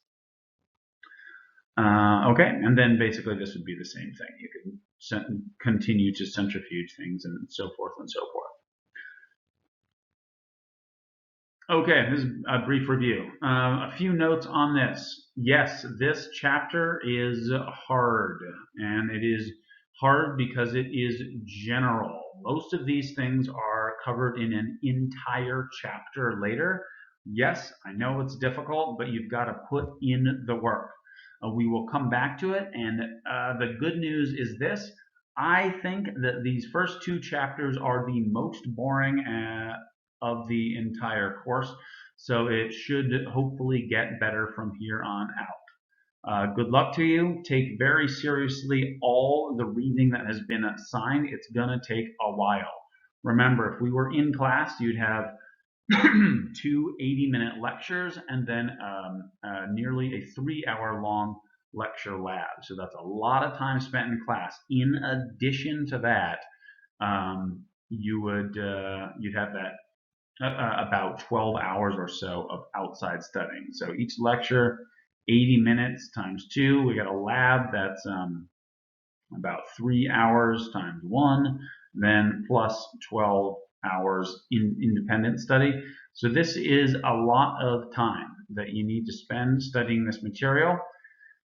Okay, and then basically this would be the same thing. You can continue to centrifuge things and so forth and so forth. Okay, this is a brief review. A few notes on this. Yes, this chapter is hard, and it is hard because it is general. Most of these things are covered in an entire chapter later. Yes, I know it's difficult, but you've got to put in the work. We will come back to it, and the good news is this. I think that these first two chapters are the most boring of the entire course, so it should hopefully get better from here on out. Good luck to you. Take very seriously all the reading that has been assigned. It's going to take a while. Remember, if we were in class, you'd have two 80-minute lectures and then nearly a 3-hour long lecture lab. So that's a lot of time spent in class. In addition to that, you'd have that about 12 hours or so of outside studying. So each lecture, 80 minutes times 2. We got a lab that's about 3 hours times 1, then plus 12 hours in independent study. So this is a lot of time that you need to spend studying this material.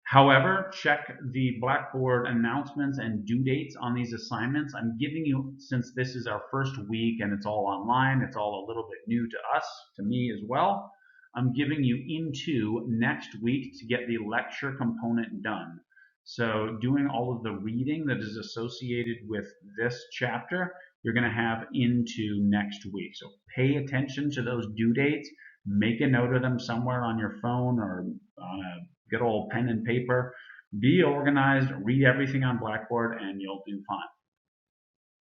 However, check the Blackboard announcements and due dates on these assignments. I'm giving you, since this is our first week and it's all online, it's all a little bit new to us, to me as well, I'm giving you into next week to get the lecture component done. So doing all of the reading that is associated with this chapter, you're going to have into next week. So pay attention to those due dates. Make a note of them somewhere on your phone or on a good old pen and paper. Be organized, read everything on Blackboard, and you'll do fine.